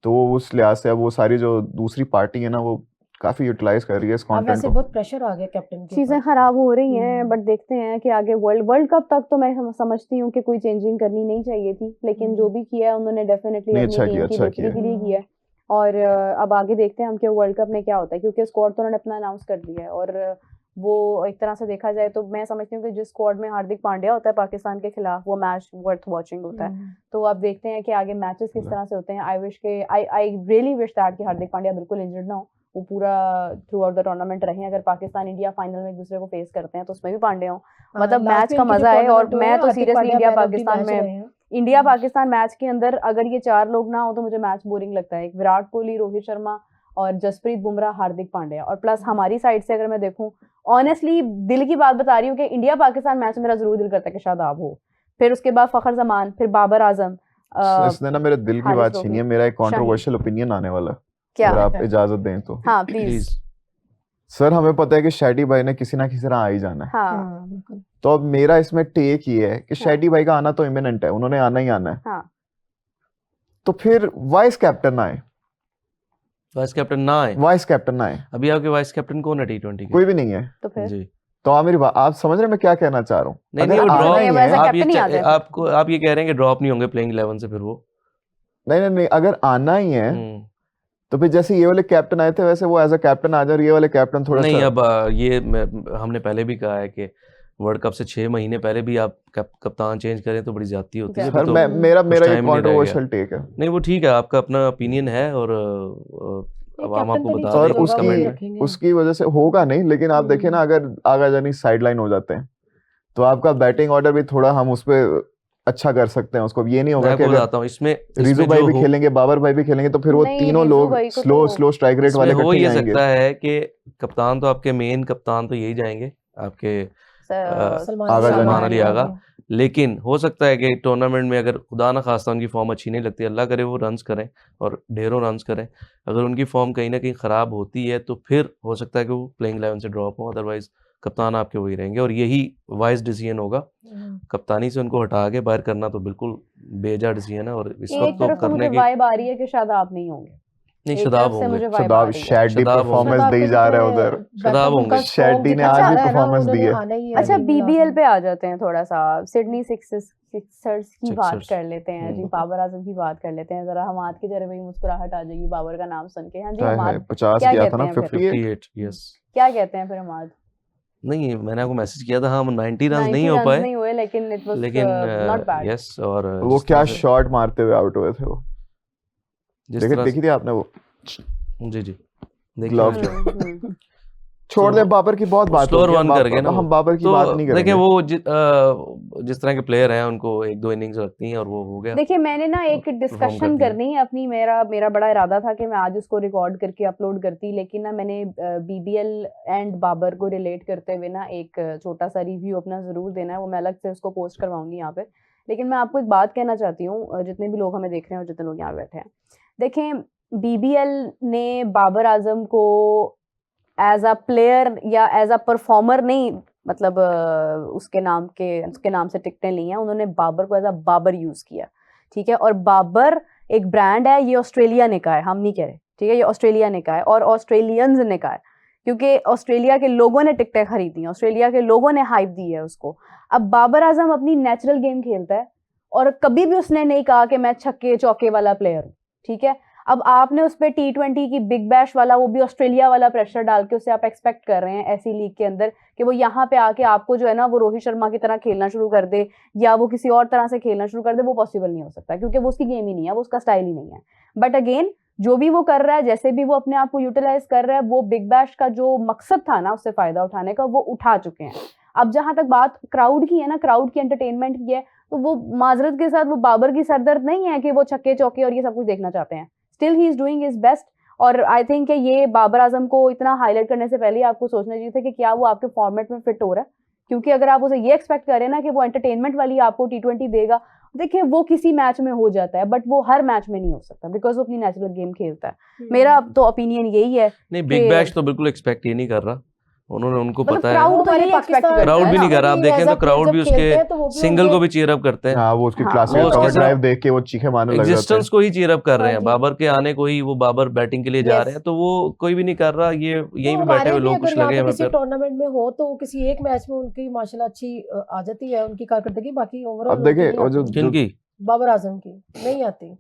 तो वो उस लिहाज से अब वो सारी जो दूसरी पार्टी है ना वो काफी यूटिलाइज कर रही है इस अब कंटेंट वैसे को। बहुत प्रेशर आ गया कैप्टन के चीजें ऊपर। खराब हो रही हैं, हम्म। बट देखते हैं कि आगे वर्ल्ड कप तक तो मैं समझती हूँ कि कोई चेंजिंग करनी नहीं चाहिए थी, लेकिन जो भी किया है उन्होंने डेफिनेटली नहीं, अपनी अच्छा टीम किया, की अच्छा बेहतरी किया। के लिए किया है। और अब आगे देखते हैं हम कि वर्ल्ड कप में क्या होता है, क्योंकि स्क्वाड तो उन्होंने अपना अनाउंस कर दिया है। और वो एक तरह से देखा जाए तो मैं समझती हूँ कि जिस स्क्वाड में हार्दिक पांड्या होता है पाकिस्तान के खिलाफ, वो मैच वर्थ वॉचिंग होता है। तो अब देखते हैं कि आगे मैचेस किस तरह से होते हैं। आई रियली विश दैट कि हार्दिक पांड्या बिल्कुल इंजर्ड ना हो, वो पूरा थ्रू आउट द टूर्नामेंट रहे। अगर पाकिस्तान इंडिया फाइनल में एक दूसरे को फेस करते हैं तो उसमें भी पांड्या हो, मतलब मैच का मजा है। और मैं तो सीरियसली इंडिया पाकिस्तान मैच के अंदर अगर ये 4 लोग ना हो तो मुझे मैच बोरिंग लगता है। विराट कोहली, रोहित शर्मा और जसप्रीत बुमराह, हार्दिक पांड्या, और प्लस हमारी साइड से अगर मैं देखूं, ऑनेस्टली दिल की बात बता रही हूँ कि इंडिया पाकिस्तान मैच में मेरा जरूर दिल करता है कि शादाब हो, फिर उसके बाद फखर जमान, फिर बाबर आजम, इसने ना मेरे दिल की हारिस बात ट्रॉफी, छीनी है। मेरा एक शाहीन। कंट्रोवर्शियल ओपिनियन आने वाला है, क्या? अगर आप इजाजत दें तो। हाँ प्लीज। प्लीज। सर हमें पता है कि शैडी भाई ने किसी ना किसी तरह आ ही जाना है, हाँ बिल्कुल। तो अब मेरा इसमें टेक ये है कि शैडी भाई का आना तो इमिनेंट है, उन्होंने आना ही आना है, हाँ तो फिर वाइस कैप्टन आए, वाइस कैप्टन ना आए। वाइस कैप्टन आए, अभी आपके वाइस कैप्टन कौन है T20 के? कोई भी नहीं है। तो फिर जी तो आप मेरी बात, आप समझ रहे हैं मैं क्या कहना चाह रहा हूँ? नहीं अगर नहीं, वो आना ड्रॉप ही नहीं, है, वैसा आप ये कैप्टन ही आ जाए। आपको आप ये कह रहे हैं कि ड्रॉप नहीं होंगे प्लेइंग 11 से फिर वो? नहीं नहीं नहीं, अगर आना ही है हम्म, तो फिर जैसे ये वाले कैप्टन आए थे वैसे वो एज अ कैप्टन आ जाए, और ये वाले कैप्टन थोड़ा नहीं सा। अब हमने पहले भी कहा है कि वर्ल्ड कप से 6 महीने पहले भी आप कप्तान चेंज करें तो बड़ी ज्यादती होती है। सर, अभी सर तो मेरा कुछ मेरा ये time नहीं रह गया। कंट्रोवर्शियल टेक है। नहीं वो ठीक है, आपका अपना ओपिनियन है, और अब हम आपको बता और रहे हैं कमेंट में। उसकी वजह से होगा नहीं, लेकिन आप देखिए ना, अगर आगा जानी साइडलाइन हो जाते हैं तो आपका बैटिंग ऑर्डर भी थोड़ा हम उस पे अच्छा कर सकते हैं उसको। ये नहीं मैं होगा कि आपको अगर बताता हूँ इसमें रिजू भाई जो भी खेलेंगे, बाबर भाई भी खेलेंगे, तो फिर वो नहीं, तीनों रिजू लोग भाई को स्लो तो- स्लो स्ट्राइक रेट वाले इसमें हो इकट्ठे ये आएंगे। सकता है कि कप्तान तो आपके मेन कप्तान तो यही जाएंगे आपके आगा जानी। सलमान अली आगा, लेकिन हो सकता है कि टूर्नामेंट में अगर खुदा ना खास्ता उनकी फॉर्म अच्छी नहीं लगती, अल्लाह करे वो रन्स करें और ढेरों रन्स करें, अगर उनकी फॉर्म कहीं ना कहीं ख़राब होती है तो फिर हो सकता है कि वो प्लेइंग 11 से ड्रॉप हो, अदरवाइज कप्तान आपके वही रहेंगे और यही वाइज डिसीजन होगा। कप्तानी से उनको हटा के बाहर करना तो बिल्कुल बेजा डिसीजन है, और इस एक वक्त तो तरफ से मुझे करने की वाइब आ रही है कि शायद आप नहीं होंगे, नहीं, एक शदाब तरफ से होंगे। मुझे वाइब आ शदाब रही है। शेड्डी शदाब होंगे। परफॉर्मेंस दे जा रहा है उधर। शदाब होंगे। शेड्डी ने आज भी performance दी है। अच्छा बीबीएल पे आ जाते हैं थोड़ा सा। सिडनी सिक्सर्स की बात सिक्सर्स। कर लेते हैं जी, बाबर आजम की बात कर लेते हैं जरा। हमाद के चेहरे पे भी मुस्कुराहट आ जाएगी बाबर का नाम सुन के। हाँ जी हाय हमाद, हाय 50 क्या किया था कहते ना, हैं फिर? 58। 58, यस। क्या कहते हैं फिर हमाद? नहीं, मैंने आपको मैसेज किया था, हम 90 रन 90 नहीं हो रन्स पाए, नहीं हुए, लेकिन इट वाज लेकिन नॉट बैड। यस। और वो जिस क्या तरह से- शॉट मारते हुए आउट हुए थे वो, जिस तरह देखी थी आपने वो? से- जी देखिए Glove आपने। छोड़ दे, बाबर की बहुत बात स्लोअर होगी, वन कर गए ना हम बाबर की तो बात नहीं देखिए करेंगे। वो जिस तरह के प्लेयर हैं उनको 1-2 इनिंग्स लगती हैं और वो हो गया। देखिए मैंने ना एक perform डिस्कशन कर दिया। करनी है अपनी, मेरा बड़ा इरादा था कि मैं आज उसको रिकॉर्ड करके अपलोड करती, लेकिन ना मैंने बीबीएल एंड बाबर को रिलेट करते हुए ना एक छोटा सा रिव्यू अपना जरूर देना है, वो मैं अलग से उसको पोस्ट करवाऊंगी यहाँ पे। लेकिन मैं आपको एक बात कहना चाहती हूँ, जितने भी लोग हमें देख रहे हैं और जितने लोग यहाँ बैठे हैं, देखें बीबीएल ने बाबर आजम को एज अ प्लेयर या एज अ परफॉर्मर नहीं, मतलब उसके नाम से टिकटें ली हैं, उन्होंने बाबर को एज अ बाबर यूज किया, ठीक है। और बाबर एक ब्रांड है, ये ऑस्ट्रेलिया ने कहा है, हम नहीं कह रहे, ठीक है, ये ऑस्ट्रेलिया ने कहा है और ऑस्ट्रेलियंस ने कहा है, क्योंकि ऑस्ट्रेलिया के लोगों ने टिकटें खरीदी, ऑस्ट्रेलिया के लोगों ने हाइप दी है उसको। अब बाबर आजम अपनी नेचुरल गेम खेलता है और कभी भी उसने नहीं कहा कि मैं छक्के चौके वाला प्लेयर हूँ, ठीक है। अब आपने उस पर T20 की बिग बैश वाला, वो भी ऑस्ट्रेलिया वाला प्रेशर डाल के उससे आप एक्सपेक्ट कर रहे हैं ऐसी लीग के अंदर कि वो यहाँ पे आके आपको जो है ना वो रोहित शर्मा की तरह खेलना शुरू कर दे या वो किसी और तरह से खेलना शुरू कर दे, वो पॉसिबल नहीं हो सकता, क्योंकि वो उसकी गेम ही नहीं है, वो उसका स्टाइल ही नहीं है। बट अगेन जो भी वो कर रहा है, जैसे भी वो अपने आप को यूटिलाइज कर रहा है, वो बिग बैश का जो मकसद था ना उससे फायदा उठाने का, वो उठा चुके हैं। अब जहां तक बात क्राउड की है ना, क्राउड की एंटरटेनमेंट की है, तो वो माजरत के साथ वो बाबर की सरदर्द नहीं है कि वो छक्के चौके और ये सब कुछ देखना चाहते हैं। Still he is doing his best. और आई थिंक कि ये बाबर आजम को इतना हाईलाइट करने से पहले आपको सोचना चाहिए था कि क्या वो आपके फॉर्मेट में फिट हो रहा है, क्योंकि अगर आप उसे ये एक्सपेक्ट करें ना कि वो एंटरटेनमेंट वाली आपको T20 देगा, देखिए वो किसी मैच में हो जाता है, बट वो हर मैच में नहीं हो सकता, बिकॉज वो अपनी नेचुरल गेम खेलता है। मेरा तो ओपिनियन यही है। नहीं, बिग बैश तो बिल्कुल एक्सपेक्ट ये नहीं कर रहा, उनको मतलब पता है। क्राउड तो यही एक्सपेक्ट करता है क्राउड भी ना। नहीं कर रहा, आप देखें तो क्राउड भी उसके सिंगल को भी चीयर अप करते हैं। हाँ, वो उसकी हाँ, क्लासिक वो उसके कवर साथ ड्राइव देख के वो चीखे मारने लग जाते हैं। एग्जिस्टेंस को ही चीयर अप कर रहे हैं, हाँ जी। बाबर के आने को ही वो बाबर बैटिंग के लिए जा Yes. रहे हैं, तो वो कोई भी नहीं कर रहा। ये यहीं पे बैठे हुए लोग कुछ लगे हैं किसी टूर्नामेंट में हो तो किसी एक मैच में उनकी माशाल्लाह अच्छी आ जाती है उनकी कारकर्दगी, बाकी ओवरऑल अब देखिए वो जो जिनकी बाबर आजम की नहीं आती।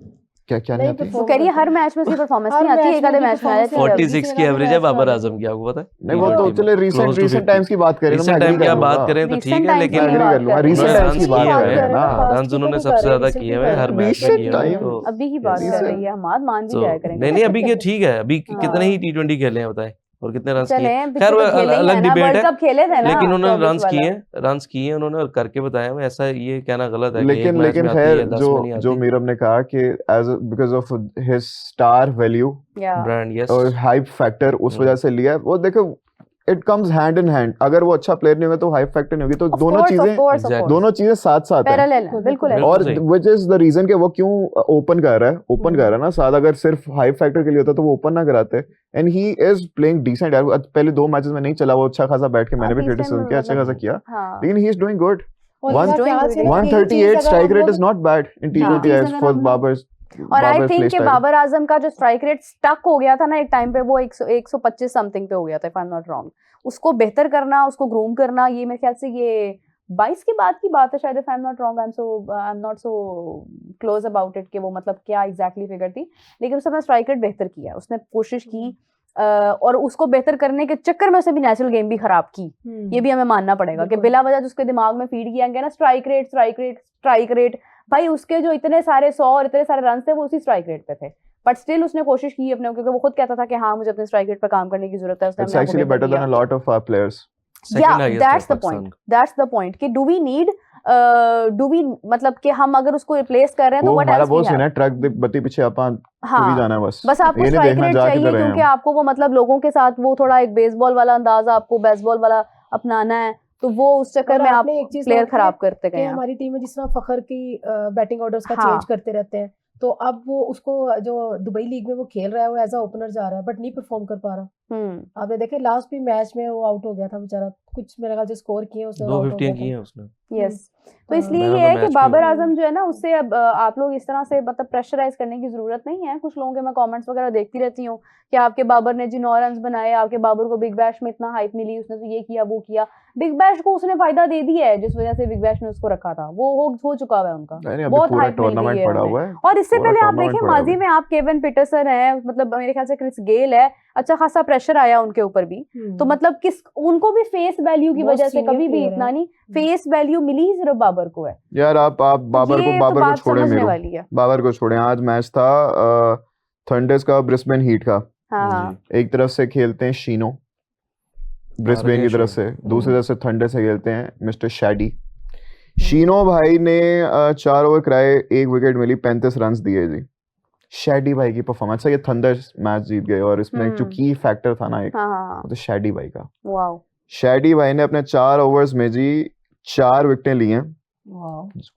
क्या नहीं नहीं आती? वो कह रही है हर मैच में उसकी परफॉर्मेंस हर नहीं आती, मैच एक में आधे उनकी मैच में आ जाती है। performance 46 की किसी एवरेज है मैच में बाबर आ आजम की, आपको पता है? नहीं, वो तो चले रीसेंट टाइम्स की बात करें, रीसेंट टाइम की आप बात करें तो ठीक है, लेकिन मैं agree कर लूंगा, recent उन्होंने times की रन बात किए कर रहे हुए हैं ना। हैं, रन उन्होंने सबसे ज्यादा किए हुए हैं हर मैच में Recent किए हुए हैं, time। तो अभी की बात कर रही है, हमाद मान भी तो जाया करेंगे। नहीं अभी के ठीक है, अभी हाँ। कितने ही T20 खेले हैं बताएं, और कितने रन चले किए। हैं, खैर वो अलग डिबेट वर्ल्ड है, कप खेले थे ना, लेकिन उन्होंने 24 रन किए हैं उन्होंने, और करके बताया। मैं ऐसा ये कहना गलत है कि एक लेकिन मैच में आती खैर है 10 में नहीं जो आती। मीरब ने कहा कि as because of his star value या ब्रांड, यस। और हाइप फैक्टर उस वजह से लिया है। वो देखो it comes hand in hand, अगर वो अच्छा प्लेयर नहीं होगा तो हाइप फैक्टर नहीं होगी, तो दोनों चीजें साथ साथ हैं। पैरेलल है, बिल्कुल है। और सही। विच इज द रीजन कि वो क्यों ओपन कर रहा है ना। साथ अगर सिर्फ हाइप फैक्टर के लिए होता तो वो ओपन ना कराते। And he is playing decent यार। पहले 2 मैचेस में नहीं चला, वो अच्छा खासा बैठ के मैंने भी क्रिटिसिज्म किया, अच्छा खासा किया, हाँ, लेकिन ही इज डूइंग गुड। और मेरा ख्याल से 138 strike rate is not bad in T20 हाँ। as for Babar's और आई Babar's थिंक play कि style। बाबर आजम का जो स्ट्राइक रेट स्टक हो गया था ना एक टाइम पे, वो 125 समथिंग पे हो गया था, if I am not wrong. उसको बेहतर करना, उसको ग्रूम करना, ये मेरे ख्याल से ये 22 के बाद की बात है शायद, if I am not wrong. I am not so close about it कि वो मतलब क्या एग्जैक्टली फिगर थी, लेकिन उसने अपना स्ट्राइक रेट बेहतर किया, उसने कोशिश की। और उसको बेहतर करने के चक्कर में उसने भी नेचुरल गेम भी खराब की, ये भी हमें मानना पड़ेगा कि बिला वजह उसके दिमाग में फीड किया गया ना स्ट्राइक रेट। भाई उसके जो इतने सारे 100 और इतने सारे रन थे वो उसी स्ट्राइक रेट पे थे, बट स्टिल उसने कोशिश की अपने, क्योंकि वो खुद कहता था कि हाँ मुझे अपने स्ट्राइक रेट पर काम करने की जरूरत है। उसने It's actually better than a lot of our players। That's the point कि डू वी मतलब कि हम अगर उसको रिप्लेस कर रहे हैं तो what else we have. Truck दे बत्ती पीछे अपन हाँ, भी जाना है बस आपको स्ट्राइक रेट चाहिए, क्योंकि आपको वो मतलब लोगों के साथ वो थोड़ा एक बेसबॉल वाला अंदाज, आपको बेसबॉल वाला अपनाना है, तो वो उस चक्कर में आप प्लेयर खराब करते गए। हमारी टीम में जिस तरह फखर की बैटिंग ऑर्डर्स का हाँ। चेंज करते रहते हैं, तो अब वो उसको जो दुबई लीग में वो खेल रहा है, वो एज अ ओपनर जा रहा है बट नहीं परफॉर्म कर पा रहा। आपने देखे लास्ट भी मैच में वो आउट हो गया था बेचारा, कुछ मेरे ख्याल से स्कोर किए उसने और आउट हो 250 गया की है था। उसने। यस, तो हाँ। इसलिए Man of ये the है कि match भी बाबर हुआ। आजम जो है ना, उससे अब आप लोग इस तरह से मतलब प्रेशराइज करने की जरूरत नहीं है। कुछ लोगों के मैं कमेंट्स वगैरह देखती रहती हूँ कि आपके बाबर ने जी 9 रन बनाए, आपके बाबर को बिग बैश में इतना हाइप मिली, उसने तो ये किया वो किया। बिग बैश को उसने फायदा दे दिया है, जिस वजह से बिग बैश ने उसको रखा था, वो हो चुका हुआ है उनका, नहीं, अभी बहुत पूरा हाइप मिल गई टूर्नामेंट है पड़ा उन्हें। हुआ है, और इससे पूरा पहले आप टूर्नामेंट देखें पड़ा हुआ माजी है। में आप केविन पीटरसन है, मतलब मेरे ख्याल से क्रिस गेल है, अच्छा खासा प्रेशर आया उनके ऊपर भी। तो मतलब किस उनको भी फेस वैल्यू की बहुत वजह से senior कभी भी player इतना है। नहीं, फेस वैल्यू मिली ही सिर्फ बाबर को है। यार आप बाबर ये तो को बात छोड़े समझने मेरे, वाली है। बाबर को छोड़े। आज मैच था थंडर्स का ब्रिस्बेन हीट का। हाँ हाँ जी। एक तरफ से खेलते हैं शीनो ब्रिस्बेन की RK तरफ शीनो। से, दूसरी तरफ से थंडर से खेलते हैं मिस्टर शैडी। शीनो भाई ने 4 ओवर कराए, 1 विकेट मिली, 35 रन दिए जी। शैडी भाई की परफॉर्मेंस है, ये थंडर मैच जीत गए और इसमें जो की फैक्टर था ना एक, हाँ हाँ वो तो शैडी भाई का। वाओ, शैडी भाई ने अपने 4 ओवर्स में जी 4 विकेटें ली हैं,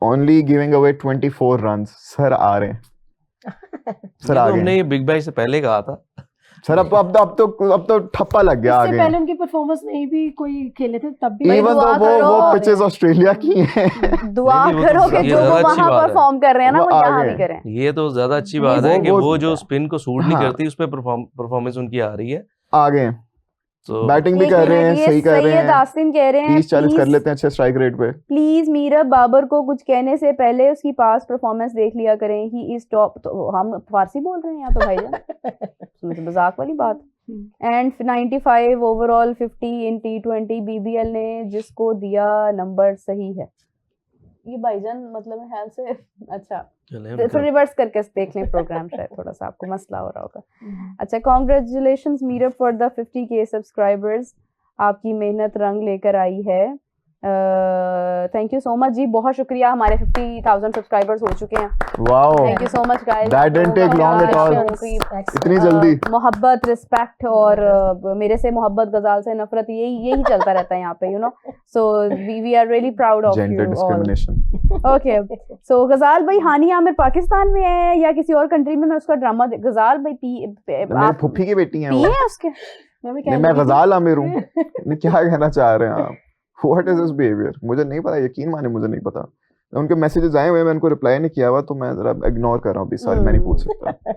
only giving away 24 run. Sir आ रहे हैं, सर ये आ तो गए हमने हैं। ये बिग बैश से पहले कहा था। सर अब तो ठप्पा लग गया इससे आगे। पहले उनकी परफॉर्मेंस नहीं भी कोई खेले थे तब भी भाई इवन दुआ तो करो। वो पिचेस ऑस्ट्रेलिया की हैं। दुआ नहीं, वो तो करो कि ये जो ज्यादा वो अच्छी वहां बात है। परफॉर्म कर रहे हैं ना, वो वो यहाँ आगे भी करें। ये तो ज्यादा अच्छी नहीं, बात है कि वो वो जो स्पिन को सूट नहीं हाँ। करती उस पर परफॉर्मेंस उनकी आ रही है। आगे तो बैटिंग भी एक कर रहे मिनट, हैं, ये सही कर रहे सैयद हैं, आसिम कह रहे हैं 30-40 कर प्लीज लेते हैं अच्छे स्ट्राइक रेट पे। प्लीज मीरब बाबर को कुछ कहने से पहले उसकी पास परफॉर्मेंस देख लिया करें, ही इज टॉप। तो हम फारसी बोल रहे हैं यहाँ तो भाईजान, इसमें तो मजाक वाली बात। And 95 overall 50 in T20 BBL ने जिसको दिया नंबर सही है। ये भाईजान मतलब है ख्याल से अच्छा चलें तो रिवर्स करके देख लें प्रोग्राम, शायद थोड़ा सा आपको मसला हो रहा होगा। अच्छा, congratulations Meerab for the 50K subscribers, आपकी मेहनत रंग लेकर आई है। थैंक यू सो मच जी, बहुत शुक्रिया। हमारे 50,000 सब्सक्राइबर्स हो चुके हैं। Wow, thank you so much guys. That didn't take long at all. इतनी जल्दी। मोहब्बत, रिस्पेक्ट और मेरे से मोहब्बत, गजाल से नफरत, यही चलता रहता है यहाँ पे, you know. So we are really proud of gender you all. Discrimination. Okay, so Ghazal भाई, हानी आमिर पाकिस्तान में है या किसी और कंट्री में? मैं उसका ड्रामा गजाल भाई मेरी आप फुफ्फी की बेटी हैं पिए वो। हैं उसके? नहीं, मैं गजाल आमिर हूँ। नहीं, क्या कहना चाह रहे हैं आप? What is this behaviour? मुझे नहीं पता, यकीन माने मुझे नहीं पता। उनके मैसेजेस आए हुए, मैं उनको रिप्लाई नहीं किया हुआ, तो मैं जरा इग्नोर कर रहा हूँ अभी, सॉरी मैं नहीं पूछ सकता।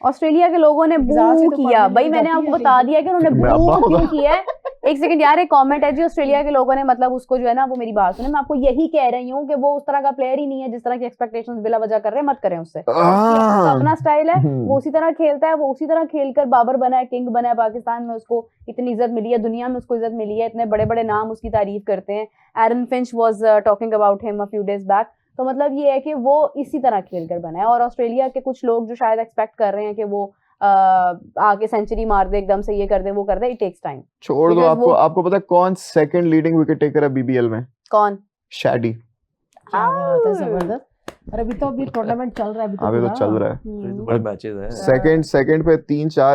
ऑस्ट्रेलिया के लोगों ने गजाल से बू तो किया पढ़ने भाई, लग मैंने जाती आपको है बता दिया कि उन्होंने मैं बू अब्बा क्यों होगा। किया है। एक सेकंड यार, एक कमेंट है जी, ऑस्ट्रेलिया के लोगों ने मतलब उसको जो है ना, वो मेरी बात सुने, मैं आपको यही कह रही हूँ कि वो उस तरह का प्लेयर ही नहीं है जिस तरह की एक्सपेक्टेशंस बिला वजह कर रहे हैं, मत करें उससे। उसका अपना स्टाइल है, वो उसी तरह खेलता है, वो उसी तरह खेलकर बाबर बना है, किंग बना है। पाकिस्तान में उसको इतनी इज्जत मिली है, दुनिया में उसको इज्जत मिली है, इतने बड़े बड़े नाम उसकी तारीफ करते हैं। Aaron Finch was talking about him a few days back. तो मतलब ये है कि वो इसी तरह खेलकर बना है। और ऑस्ट्रेलिया के कुछ लोग जो शायद एक्सपेक्ट कर रहे हैं कि वो आगे सेंचुरी मार दे, एकदम से ये कर दे वो कर दे, इट टेक्स टाइम। छोड़ दो। आपको पता है कौन सेकंड लीडिंग विकेट टेकर है BBL में? कौन? शैडी। क्या बात है, जबरदस्त। और अभी टूर्नामेंट चल रहा है, अभी तो चल रहा है। तो बड़े मैचेस हैं। सेकंड पे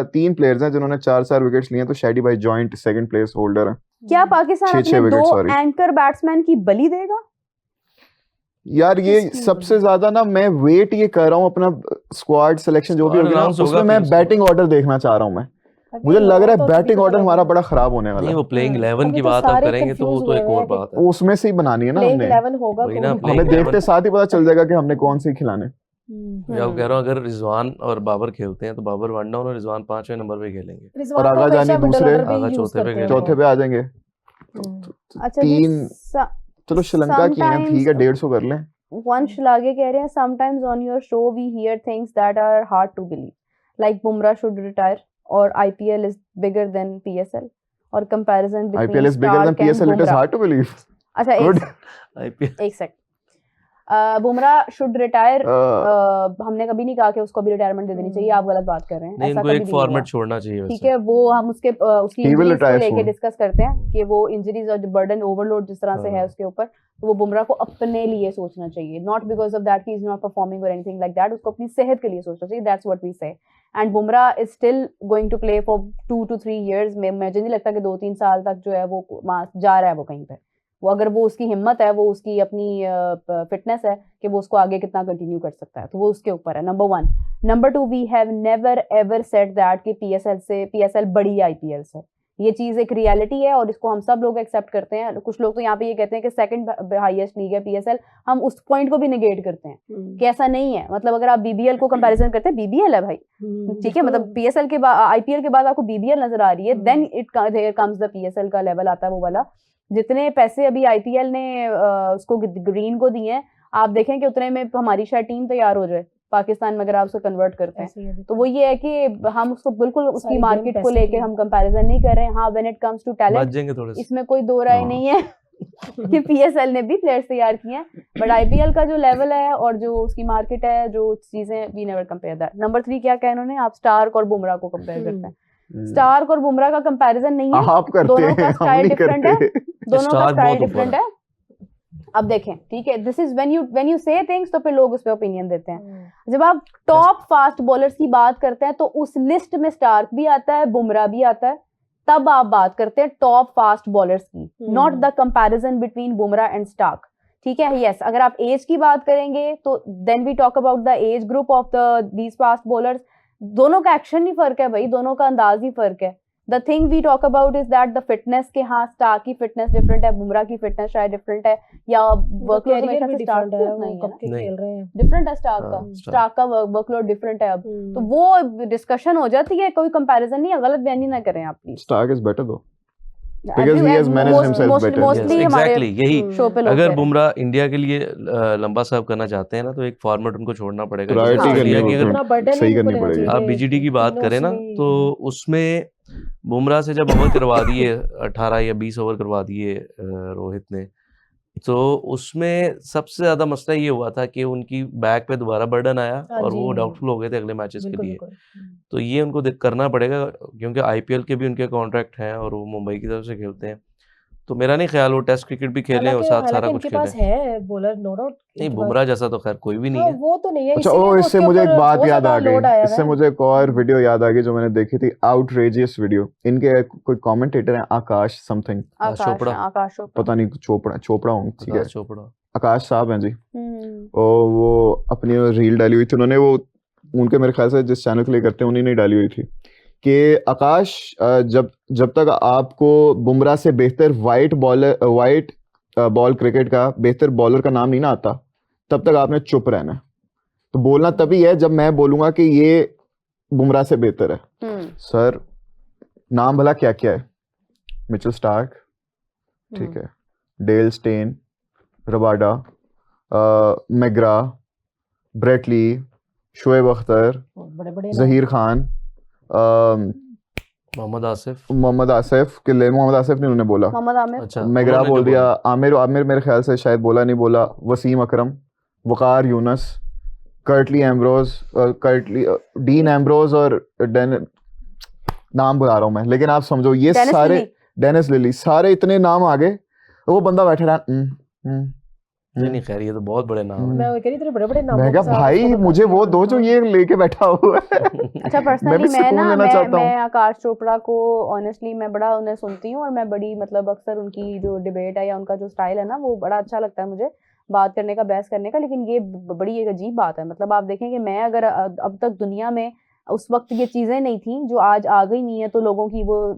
तीन प्लेयर्स हैं जिन्होंने 4 विकेट्स लिए हैं, तो शैडी भाई जॉइंट सेकंड प्लेस होल्डर है। क्या पाकिस्तान 6 अपने विकेट, दो सॉरी। एंकर बैट्समैन की बलि देगा? यार ये किसकी? सबसे ज्यादा ना मैं वेट ये कर रहा हूँ अपना स्क्वाड सिलेक्शन जो भी Squad होगी ना, announce होगा उसमें मैं फिर उसके बैटिंग ऑर्डर देखना चाह रहा हूँ मैं। मुझे लग रहा है बैटिंग ऑर्डर हमारा बड़ा खराब होने वाला नहीं, है। वो प्लेइंग 11 अभी की तो बात आप सारे करेंगे तो वो confuse तो एक हुए और हैं कि बात है। उसमें से ही बनानी है ना प्लेइंग हमने। 11 होगा वही तो ना, भी- playing हमें देखते 11 साथ ही पता चल जाएगा कि हमने कौन सी खिलाने। या आप कह रहा हूँ अगर रिजवान और बाबर खेलते हैं तो बाबर 1 डाउन और रिजवान 5वें नंबर पे खेलेंगे। रिजवान और को आगा हमेशा जानी middle दूसरे- order पे ही आगा use चौथे पे करते हैं चौथे वो। पे आ जाएंगे। अच्छा जी, तीन- चलो श्रीलंका की हैं, ठीक है, 150 कर लें। वंश लागे कह रहे हैं sometimes on your show we hear things that are hard to believe like Bumrah should retire or IPL is bigger than PSL or comparison between IPL is bigger than Stark and PSL, it is Bumrah. hard to believe. अच्छा Good. IPL एक second, Bumrah should retire. हमने कभी नहीं कहा कि उसको भी retirement दे देनी चाहिए, आप गलत बात कर रहे हैं। नहीं, ऐसा इनको कभी एक भी नहीं हुआ। फॉर्मेट छोड़ना चाहिए ठीक वैसे। है, वो हम उसकी He will इंजरीज को retire लेके soon. डिस्कस करते हैं कि वो इंजरीज और बर्डन ओवरलोड जिस तरह से है हाँ। उसके ऊपर, तो वो बुमराह को अपने लिए सोचना चाहिए, not because of that he is not performing और एनीथिंग लाइक दैट। उसको अपनी सेहत के लिए सोचना चाहिए, that's what we say. And Bumrah is still going to play for 2 to 3 years। मुझे नहीं लगता कि 2-3 साल तक जो है वो जा रहा है वो कहीं पे। वो अगर वो उसकी हिम्मत है, वो उसकी अपनी फिटनेस है कि वो उसको आगे कितना कंटिन्यू कर सकता है, तो वो उसके ऊपर है। Number 1। Number 2, we have never ever said that कि पीएसएल बड़ी आईपीएल से। ये चीज एक रियलिटी है और इसको हम सब लोग एक्सेप्ट करते हैं। कुछ लोग तो यहाँ पे ये कहते हैं कि सेकंड हाईएस्ट लीग है पीएसएल, हम उस पॉइंट को भी नेगेट करते हैं कि ऐसा नहीं है। मतलब अगर आप बीबीएल को कंपैरिजन करते हैं, बीबीएल है भाई, ठीक है, मतलब पीएसएल के बाद, आईपीएल के बाद आपको बीबीएल नजर आ रही है, then it there comes the PSL का लेवल आता है वो वाला। जितने पैसे अभी आईपीएल ने उसको ग्रीन को दिए हैं, आप देखें कि उतने में हमारी शायद टीम तैयार हो जाए पाकिस्तान में, अगर आप उसको कन्वर्ट करते हैं। तो वो ये है कि हम उसको बिल्कुल उसकी मार्केट को लेके हम कंपैरिजन नहीं कर रहे हैं। हाँ, when it comes to talent, इसमें कोई दो राय नहीं है कि पीएसएल ने भी प्लेयर्स तैयार किए हैं, बट आईपीएल का जो लेवल है और जो उसकी मार्केट है, जो चीजें, we never compare that. Number 3 क्या कहा इन्होंने, आप स्टार्क और बुमराह को कंपेयर करते हैं। स्टार्क और बुमराह का कंपैरिजन नहीं है, आप करते दोनों का हैं, हम स्टाइल नहीं डिफरेंट है, करते। दोनों का स्टार्क स्टाइल बहुत ऊपर डिफरेंट है। है। अब देखें, ठीक है, दिस इज व्हेन यू से थिंग्स, तो फिर लोग उस पे ओपिनियन देते हैं। जब आप टॉप फास्ट बॉलर्स की बात करते हैं तो उस लिस्ट में स्टार्क भी आता है, बुमराह भी आता है, तब आप बात करते हैं टॉप फास्ट बॉलर्स की, not the comparison between Bumrah and Starc, ठीक है। यस, अगर आप एज की बात करेंगे तो then we talk about the age group of these fast bowlers. दोनों का एक्शन ही फर्क है भाई, दोनों का अंदाज ही फर्क है। The thing we talk about is that the fitness के, हाँ, स्टार्क की फिटनेस डिफरेंट है, बुमराह की फिटनेस शायद डिफरेंट है, या वर्कलोड कैरियर भी स्टार्क डिफरेंट है, नहीं वो है कब के नहीं। खेल रहे हैं। डिफरेंट है स्टार्क हाँ, का, स्टार्क का वर्कलोड डिफरेंट है अब, तो वो डिस्कशन हो जाती है, कोई कंपैरिजन नहीं है, गलत बयानी ना करें आप प्लीज। स्टार्क इज बेटर दो, because he has managed himself better. Mostly Yes, हमारे exactly, यही शो पे लोग अगर कह रहे हैं। बुमराह इंडिया के लिए लंबा सर्व करना चाहते हैं ना, तो एक फॉर्मेट उनको छोड़ना पड़ेगा। जैसे प्रायोरिटी हाँ, करनी ऑस्ट्रेलिया की होगी, अगर इतना burden सही नहीं करनी लेना पड़ेगी। चाहिए। आप बीजीडी की बात करें ना, Mostly- तो उसमें बुमराह से जब ओवर करवा दिए 18 या 20 ओवर करवा दिए रोहित ने, तो उसमें सबसे ज्यादा मसला ये हुआ था कि उनकी बैक पे दोबारा बर्डन आया हाँ और जी, वो डाउटफुल हो गए थे अगले मैचेस के बिल्कुल लिए। बिल्कुल। तो ये उनको करना पड़ेगा, क्योंकि आईपीएल के भी उनके कॉन्ट्रैक्ट हैं और वो मुंबई की तरफ से खेलते हैं। तो मेरा नहीं ख्याल वो टेस्ट क्रिकेट भी खेलें और साथ सारा कुछ इनके पास खेलें। है बॉलर, नो डाउट। नहीं, बुमराह जैसा तो खैर कोई भी नहीं हाँ, है। वो तो नहीं है। अच्छा, इसीलिए ओ तो इससे उसके मुझे एक ऊपर बात बहुत याद आ ज्यादा load आया गई, इससे है। मुझे एक और वीडियो याद आ गई जो मैंने देखी थी, आउटरेजियस वीडियो। इनके कोई कमेंटेटर हैं, आकाश समथिंग, चोपड़ा। आकाश चोपड़ा, पता नहीं, चोपड़ा हूँ, ठीक है, आकाश चोपड़ा। आकाश साहब हैं जी। और वो अपनी रील डाली हुई थी उन्होंने, वो उनके मेरे ख्याल से जिस चैनल के लिए करते हैं उन्हीं ने डाली हुई थी कि आकाश, जब तक आपको बुमराह से बेहतर वाइट बॉल क्रिकेट का बेहतर बॉलर का नाम नहीं ना आता, तब तक आपने चुप रहना है। तो बोलना तभी है जब मैं बोलूंगा कि ये बुमराह से बेहतर है। सर, नाम भला क्या क्या है? मिचेल स्टार्क, ठीक है, Dale Steyn, Rabada, McGrath, Brett Lee, Shoaib Akhtar, बड़े-बड़े जहीर खान, मोहम्मद आसिफ। मोहम्मद आसिफ के लिए मोहम्मद आसिफ ने उन्होंने बोला, मोहम्मद आमिर, अच्छा, मैग्रा उन्होंने बोल जो दिया, बोला। आमिर मेरे ख्याल से शायद बोला नहीं बोला, Wasim Akram, Waqar Younis, Curtly Ambrose, Dean Ambrose और नाम बुला रहा हूं मैं, लेकिन आप समझो ये डेनिस सारे, लिली। डेनिस लिली, सारे इतने नाम आ गए, वो बंदा बैठे रहा। नहीं खैर, ये तो बहुत बड़े नाम हैं। मैं कह रही थी बड़े-बड़े नामों मैं के कहा साथ भाई उसको मुझे वो दो जो हाँ। ये लेके बैठा हुआ है। अच्छा, मैं पर्सनली भी मैं सुकून ना लेना चाहता हूँ। मैं आकाश चोपड़ा को ऑनेस्टली मैं बड़ा उन्हें सुनती हूँ और मैं बड़ी, मतलब अक्सर उनकी जो डिबेट है या उनका जो स्टाइल है ना, वो बड़ा अच्छा लगता है मुझे बात करने का, बहस करने का। लेकिन ये बड़ी एक अजीब बात है, मतलब आप देखें कि मैं अगर अब तक दुनिया में उस वक्त ये चीजें नहीं थी जो आज आ गई नहीं है, तो लोगों की वो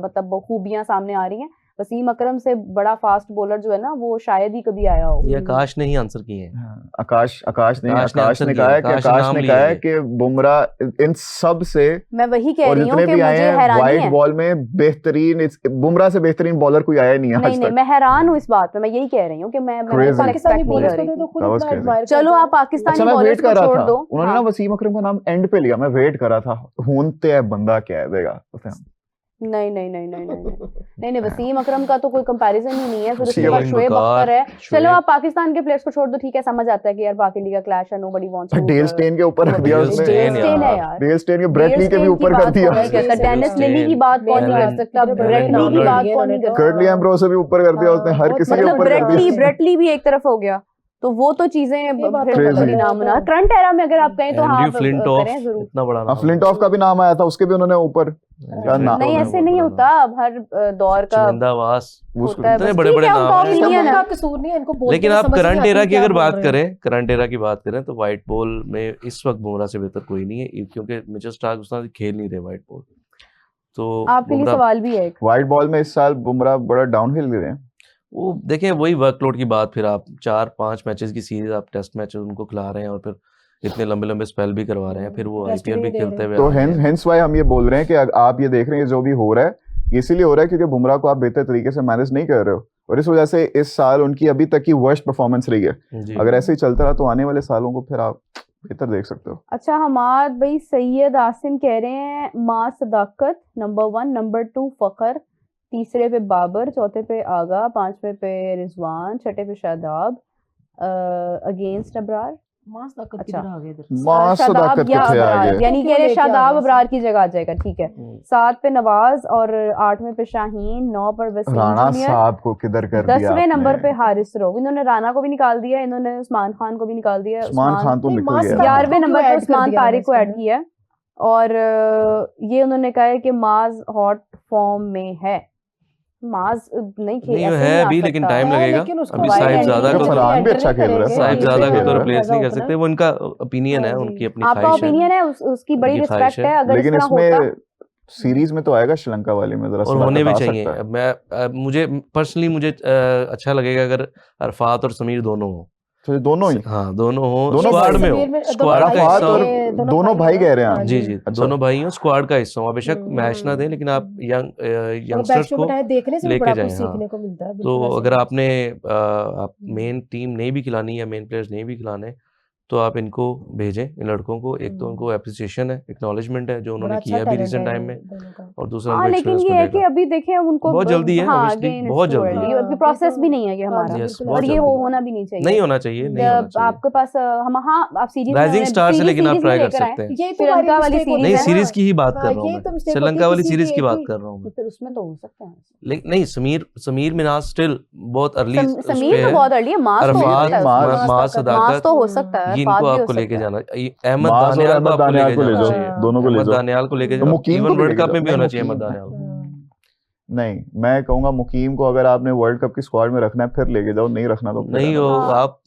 मतलब खूबियां सामने आ रही हैं। वसीम अकरम से बड़ा फास्ट बॉलर जो है ना, वो शायद ही कभी आया हो। ये आकाश ने ही आंसर किए हैं। आकाश ने आकाश ने आकाश आंसर ने किया, कहा है कि आकाश ने आकाश नाम ने लिया कहा है है। कि बुमराह इन सब से मैं वही कह और रही हूँ जितने कि भी आए मुझे हैं हैरानी वाइट है। बॉल में बेहतरीन, बुमराह से बेहतरीन बॉलर कोई आया नहीं नहीं आज नहीं, तक। मैं हैरान हूँ इस बात पे, मैं यही कह रही हूँ कि मैं Crazy. बिल्कुल पाकिस्तानी expect नहीं बॉलर्स कर को रही तो थी। खुद That was इतना crazy. admire चलो करते आप हैं। पाकिस्तानी अच्छा, मैं बॉलर्स वेट को कर रहा छोड़ था, दो। उन्होंने ना हाँ। वसीम अकरम का नाम एंड पे लिया, मैं वेट कर रहा था, ढूंढते हैं बंदा क्या है देगा। नहीं नहीं नहीं नहीं नहीं नहीं नहीं, वसीम अकरम का तो कोई कंपैरिजन ही नहीं है। फिर उसके बाद शुएब शोएब अख्तर है। शुएब। चलो आप पाकिस्तान के प्लेयर्स को छोड़ दो, ठीक है, समझ आता है कि यार पाक इंडिया क्लैश है, nobody wants to. Dale Steyn के ऊपर रख दिया डेल उसने, स्टेन डेल स्टेन है यार। यार, डेल स्टेन के ब्रेट ली के भी ऊपर कर दिया, नहीं कर सकता, डेनिस लिली की बात कौन नहीं कर सकता, ब्रेट ली की बात कौन नहीं कर सकता। कर्टली एम्ब्रोज से भी ऊपर कर दिया उसने, हर किसी के मतलब ऊपर कर ब्रेट ली दिया। भी एक तरफ हो गया, तो वो तो चीजें बात फिर तो मतलब है। नामुना करंट एरा में अगर आप कहें तो हाँ एंड्रयू आप फ्लिंटॉफ करें जरूर। इतना बड़ा नाम फ्लिंटॉफ का भी नाम आया था, उसके भी उन्होंने ऊपर क्या नाम- नहीं ऐसे नहीं होता, अब हर दौर का चुनिंदा वास होता है, इतने बस बड़े ठीक बड़े है, नाम उनका हैं। opinion है। का कसूर नहीं है, इनको बोलते लेकिन हुए आप समझ नहीं करंट आती एरा की क्या अगर बोल बात रहे हो। करें, करंट एरा की बात करें तो व्हाइट बॉल में इस वक्त बुमराह से बेहतर कोई नहीं है, क्योंकि मिचेल स्टार्क उस तरह से खेल नहीं रहे व्हाइट बॉल। तो आपके लिए बुमराह सवाल भी है एक। व्हाइट बॉल में इस साल बुमराह बड़ा डाउनहिल गिरे हैं। वो देखें वही वर्कलोड की बात, फिर आप 4-5 मैचेस की सीरीज, आप टेस्ट मैचेस उनको खिला रहे हैं और फिर इतने लंबे लंबे स्पेल भी करवा रहे हैं, फिर वो Rest आईपीएल भी भी नहीं दे खेलते हुए तो आ रहे हैं। हेंस वाई हम ये बोल रहे हैं कि आप ये देख रहे हैं जो भी हो रहा है, ये इसीलिए हो रहा है क्योंकि बुमराह को आप बेहतर तरीके से मैनेज नहीं कर रहे हो, और इस वजह से इस साल उनकी अभी तक की वर्स्ट परफॉर्मेंस रही है। जी। अगर ऐसे ही चलता रहा तो आने वाले सालों को फिर आप बेहतर देख सकते हो। अच्छा हमाद भाई सैयद आसिम कह रहे हैं माँ सदाकत नंबर 1, नंबर 2 फखर, तीसरे पे बाबर, चौथे पे आगा, पांचवे पे रिजवान, छठे पे शादाब, अगेंस्ट अबरार। मास ताकत अच्छा। किधर आ गए इधर? मास शादाब सदाकत या कितने अबरार, आगे? यानी क्यों कह रहे लेके आ शादाब गए अबरार की जगह आ जाएगा, ठीक है। हम्म। 7 पे नवाज और 8वें पे शाहीन, 9 पर वसीम राणा जूनियर, साहब को किधर कर दिया 10वें नंबर पे आपने? हारिस रोब। इन्होंने राना को भी निकाल दिया, इन्होंने उस्मान खान को भी निकाल दिया, उस्मान खान तो नहीं, निकल मास गया। ताकत 11वें को नंबर क्यों पे add कर उस्मान दिया तारिक को इसमें? ऐड किया है। और ये उन्होंने कहा है कि माज हॉट फॉर्म में है। माज नहीं नहीं ऐसे है नहीं आ अभी, लेकिन सकता। टाइम है, लगेगा। लेकिन उसको अभी वाइड साहिबजादा एंट्री को जब तो फरहान भी enter अच्छा नहीं खेल रहा है। करेंगे, साहिबजादा को तो हाँ, रिप्लेस नहीं कर opener। सकते, वो इनका ओपिनियन है, हाँ जी। उनकी अपनी आपका ख्वाहिश है। ओपिनियन है, उसकी बड़ी उनकी ख्वाहिश रिस्पेक्ट है, अगर इस लेकिन तरह होता इसमें सीरीज में तो आएगा श्रीलंका वाली में, जरा और होने सदाकत भी आ चाहिए। सकता है। अब मैं मुझे पर्सनली मुझे अच्छा लगेगा अगर अरफात और समीर दोनों हो। तो ये दोनों ही हाँ दोनों हो, दोनों स्क्वाड भाई। में हो, समीर में- स्क्वाड का दोनों अरफात हिस्सा और हो। दोनों भाई कह रहे हैं आप? हाँ जी जी अच्छा। दोनों भाई हो, स्क्वाड का हिस्सा हो, बेशक हम्म, मैच ना दें, लेकिन आप यंगस्टर्स बेंच पे को बिठाए देखने से भी लेके बड़ा जाएं। कुछ हाँ सीखने को मिलता है, तो बिल्कुल ऐसा अगर ही। आपने आप मेन टीम नहीं भी खिलानी या मेन प्लेयर्स नहीं भी खिलाने, तो आप इनको भेजें, इन लड़कों को। एक तो उनको अप्रिसिएशन है, एक्नॉलेजमेंट है जो बड़ा उन्होंने अच्छा किया भी टैलेंट रिसेंट है टाइम इन में, दोनों का। और दूसरा हाँ उनको लेकिन एक्सपीरियंस ये है कि मिलेगा। अभी देखें उनको बहुत जल्दी है, हाँ obviously, अगेन बहुत जल्दी है। अभी प्रोसेस भी नहीं है कि हाँ, हमारा, Yes, बिल्कुल बहुत और ये जल्दी। होना भी नहीं चाहिए। नहीं होना चाहिए, नहीं होना जब चाहिए। आपके पास हम हाँ आप सीरीज राइजिंग स्टार से लेकिन आप ट्राई कर सकते हैं। यही तो श्रीलंका हमारी वाली mistake होती series नहीं, है है सीरीज ना। की ही बात हाँ, कर रहा हूँ यही तो मैं, mistake श्रीलंका होती है, वाली किसी सीरीज की की एक बात ही- कर रहा हूँ मैं। तो फिर उसमें तो हो सकते हैं। लेकिन नहीं, समीर मिनाज स्टिल बहुत अर्ली समीर तो बहुत अर्ली है, मास तो हो अरफात, सकता है मास- उसमें। मास मास सदाकत, तो हो सकता है, ये अरफात इनको भी हो आपको लेके सकता है। जाना। अहमद मास और दानियाल को अहमद आपको दानियाल लेके को ले जाना जाओ, चाहिए। दोनों को ले अहमद जाओ। दानियाल को लेके तो जाओ, मुकीम इवन को भी वर्ल्ड लेके कप में जाओ। भी नहीं, होना चाहिए मुकीम। अहमद दानियाल को। नहीं, मैं कहूंगा मुकीम को अगर आपने वर्ल्ड कप की स्क्वाड में रखना है फिर लेके जाओ, नहीं रखना तो फिर नहीं रहने हो, दो। हाँ। आप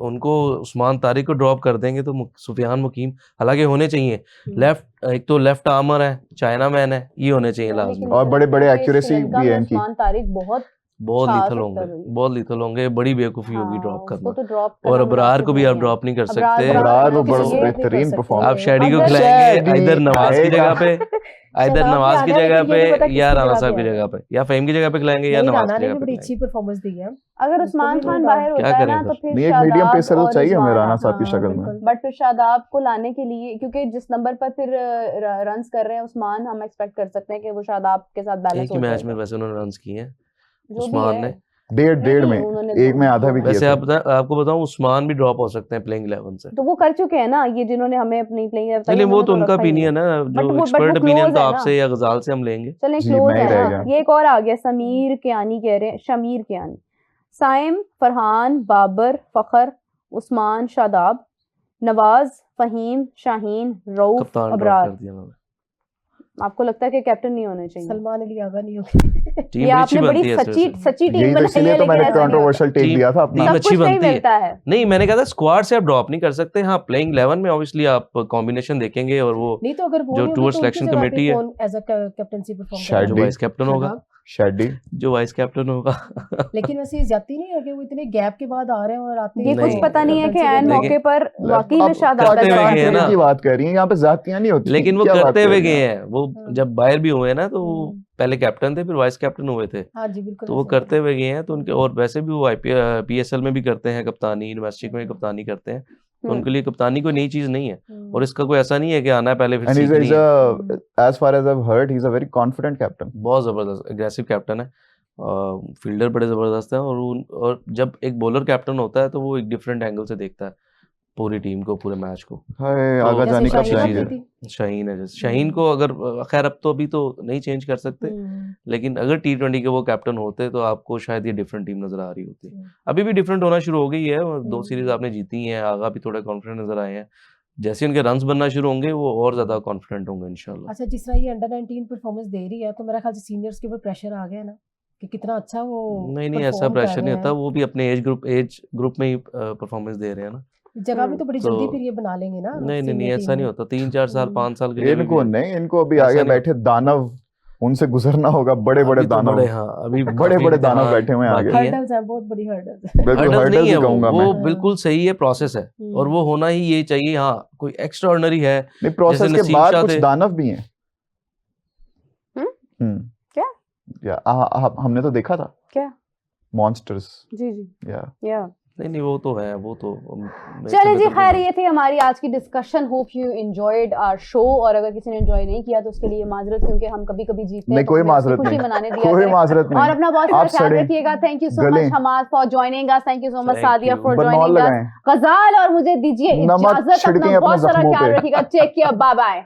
उनको उस्मान तारिक को ड्रॉप कर देंगे तो सुफियान मुकीम हालांकि होने चाहिए। लेफ्ट, एक तो लेफ्ट आर्मर है, चाइना मैन है, ये होने चाहिए हाँ, लाजमी। लेकिन और मुझे बड़े-बड़े लगता है कि accuracy श्रीलंका भी है में इनकी। उस्मान तारिक बहुत बहुत छा लीथल सकता होंगे, है भाई। बहुत लीथल होंगे, बड़ी बेवकूफ़ी होगी हाँ, ड्रॉप उसको करना। तो ड्रॉप और करना अबरार को भी मुनासिब आप नहीं ड्रॉप नहीं कर अबरार- सकते। अबरार तो वो बड़ा किसी को नहीं कर बेहतरीन सकते। परफॉर्म। आप शैडी को अगर- खिलाएंगे शैडी इधर नवाज की आएगा। जगह पे, इधर शनाब भी नवाज आ की गया, जगह लेकिन ये नहीं पता पे, या किसकी राणा जगह साहब पे की आएगा। जगह पे, या फहीम की जगह पे खिलाएंगे, या नहीं, नवाज राणा की ने जगह भी पे बड़ी खिलाएंगे। अच्छी परफॉर्मेंस दी है। अगर उसको उस्मान भी खान नहीं बाहर क्या होता है करें ना तो फिर? फिर नहीं, एक मीडियम शादाब पेसर तो और चाहिए हमें रिजवान राणा साहब की हाँ, शक्ल में। बिल्कुल। बट फिर शादाब को लाने के लिए, क्योंकि जिस नंबर पर फिर रन्स कर रहे हैं उस्मान, हम एक्सपेक्ट कर सकते हैं कि वो शादाब के साथ बैलेंस एक ही हो मैच में जाएगा। वैसे उन्होंने रन्स किए हैं जो भी उस्मान है। ने। डेढ़ में उन्होंने एक में आधा भी किया वैसे था। आपको बताऊं, उस्मान भी ड्रॉप हो सकते हैं प्लेइंग 11 से। तो वो कर चुके हैं ना, ये जिन्होंने हमें अपनी प्लेइंग बताई नहीं वो उन्होंने तो उनका रखा ही है। ओपिनियन है, But जो वो एक्सपर्ट ओपिनियन close तो है ना। आपसे या गजाल से हम लेंगे। चलें जी, क्लोज मैं ही है रह ना। गया। ये एक और आ गया, समीर कियानी कह रहे हैं, शमीर कियानी, साइम, फरहान, बाबर, फखर, उस्मान, शादाब, नवाज, फहीम, शाहीन, रऊफ, कप्तान ड्रॉप अबरार। कर दिया उन्होंने। आपको लगता है कि कैप्टन नहीं होने चाहिए? सलमान अली आगा नहीं होगी। टीम ये बड़ी अच्छी आपने बड़ी बनती है सच्ची इसमें से। सच्ची टीम यही तो बनाई इसीलिए है, तो लेकिन मैंने ऐसा नहीं होता। कंट्रोवर्शियल टेक टीम- दिया था अपना। टीम सब अच्छी कुछ नहीं बनती है। मिलता है। नहीं, मैंने कहा था स्क्वाड से आप ड्रॉप नहीं कर सकते। हाँ, प्लेइंग 11 में ऑब्वियसली आप कॉम्बिनेशन देखेंगे, और वो नहीं तो अगर वो जो नहीं होगी towards तो उनकी selection जगह पे committee है। कौन एज अ कैप्टनसी परफॉर्म शायद जो डी। वाइस कैप्टन होगा, शेडी जो वाइस कैप्टन होगा। लेकिन वैसे ये ज्यादती नहीं है कि वो इतने गैप के बाद आ रहे हैं और आते ये ही कुछ नहीं, पता नहीं है कि captaincy ऐन ले- मौके पर वाकई में आप शादाब करते हुए ऐसा गए हैं है। ना। की बात कर रही हैं, यहाँ पे जातियां नहीं होती। लेकिन वो क्या बात करते कर हुए रही गए हैं? हैं, वो हाँ। जब बाहर भी हुए ना, तो वो हम्म। पहले कैप्टन थे, फिर वाइस कैप्टन हुए थे, हाँ जी बिल्कुल तो वो ऐसा करते है। हुए गए हैं। तो उनके, और वैसे भी वो पीएसएल में भी करते हैं कप्तानी, डोमेस्टिक में भी कप्तानी करते हैं, तो उनके लिए कप्तानी कोई नई चीज नहीं है। और इसका कोई ऐसा नहीं है कि आना है पहले फिर And सीखनी है। as far as I've heard, he's a very confident captain. बहुत जबरदस्त एग्रेसिव कैप्टन है, फील्डर बड़े जबरदस्त हैं, और जब एक बॉलर कैप्टन होता है तो वो एक डिफरेंट एंगल से देखता है पूरी टीम को, पूरे मैच को। हाय, तो आगा जैसे जानी कब शाहीन शाहीन अपनी चाहिए? थी। शाहीन है, जैसे शाहीन को अगर खैर अब तो अभी तो नहीं चेंज कर सकते, लेकिन अगर T20 के वो कैप्टन होते तो आपको शायद ये डिफरेंट टीम नजर आ रही होती। हम्म। अभी भी डिफरेंट होना शुरू हो गई है, और 2 हम्म। सीरीज आपने जीती हैं, आगा भी थोड़ा कॉन्फिडेंट नजर आए हैं। जैसे उनके रन्स बनना शुरू होंगे वो और ज्यादा कॉन्फिडेंट होंगे इंशाल्लाह। अच्छा, जिस तरह ये अंडर 19 परफॉर्मेंस दे रही है तो मेरा ख्याल से सीनियर्स के ऊपर प्रेशर आ गया ना कि कितना अच्छा वो नहीं ऐसा परफॉर्म कर प्रेशर नहीं रहे होता, हैं। वो भी अपने एज ग्रुप में ही परफॉर्मेंस दे रहे हैं ना। जगह भी तो बड़ी जल्दी तो फिर ये बना लेंगे ना नहीं सीनियर ऐसा टीम नहीं में। होता, 3-4 साल हम्म। 5 साल के लिए इनको भी नहीं, इनको अभी ऐसा आगे नहीं बैठे दानव, उनसे गुजरना होगा, बड़े बड़े अभी तो दानव, बड़े, हाँ अभी बड़े काफी बड़े दानव इम्तिहान बैठे हुए हैं आगे। बाकी हैं। हर्डल्स हैं, बहुत बड़ी हर्डल्स। बिल्कुल हर्डल्स हर्डल्स नहीं ही है कहूंगा मैं। वो बिल्कुल सही है, प्रोसेस है, और वो होना ही ये चाहिए। हाँ कोई एक्स्ट्राऑर्डिनरी है नहीं, प्रोसेस के नसीम बाद शाह कुछ थे। दानव भी हैं। क्या? या हमने तो देखा था क्या? मॉन्स्टर्स। जी जी या या नहीं वो तो है, वो तो चलिए जी, खैर ये थी हमारी आज की discussion. Hope you enjoyed our show, और अगर किसी ने एंजॉय नहीं किया तो उसके लिए माजरत, क्योंकि हम कभी कभी जीतते हैं नहीं, तो कोई हमें उसकी माजरत खुशी नहीं, मनाने दिया कोई करें। माजरत और नहीं। अपना बहुत आप सारा ख्याल सड़े रखिएगा। थैंक यू सो गले। Much Hammad for joining us, thank you so much Thank Sadia you. For बरनौल जॉइनिंग अस, लगाएं, गजाल, और मुझे दीजिए नमक इजाजत। छिड़कें अपना अपने बहुत सारा जख्मों ख्याल पे। रखिएगा। Take care, bye bye.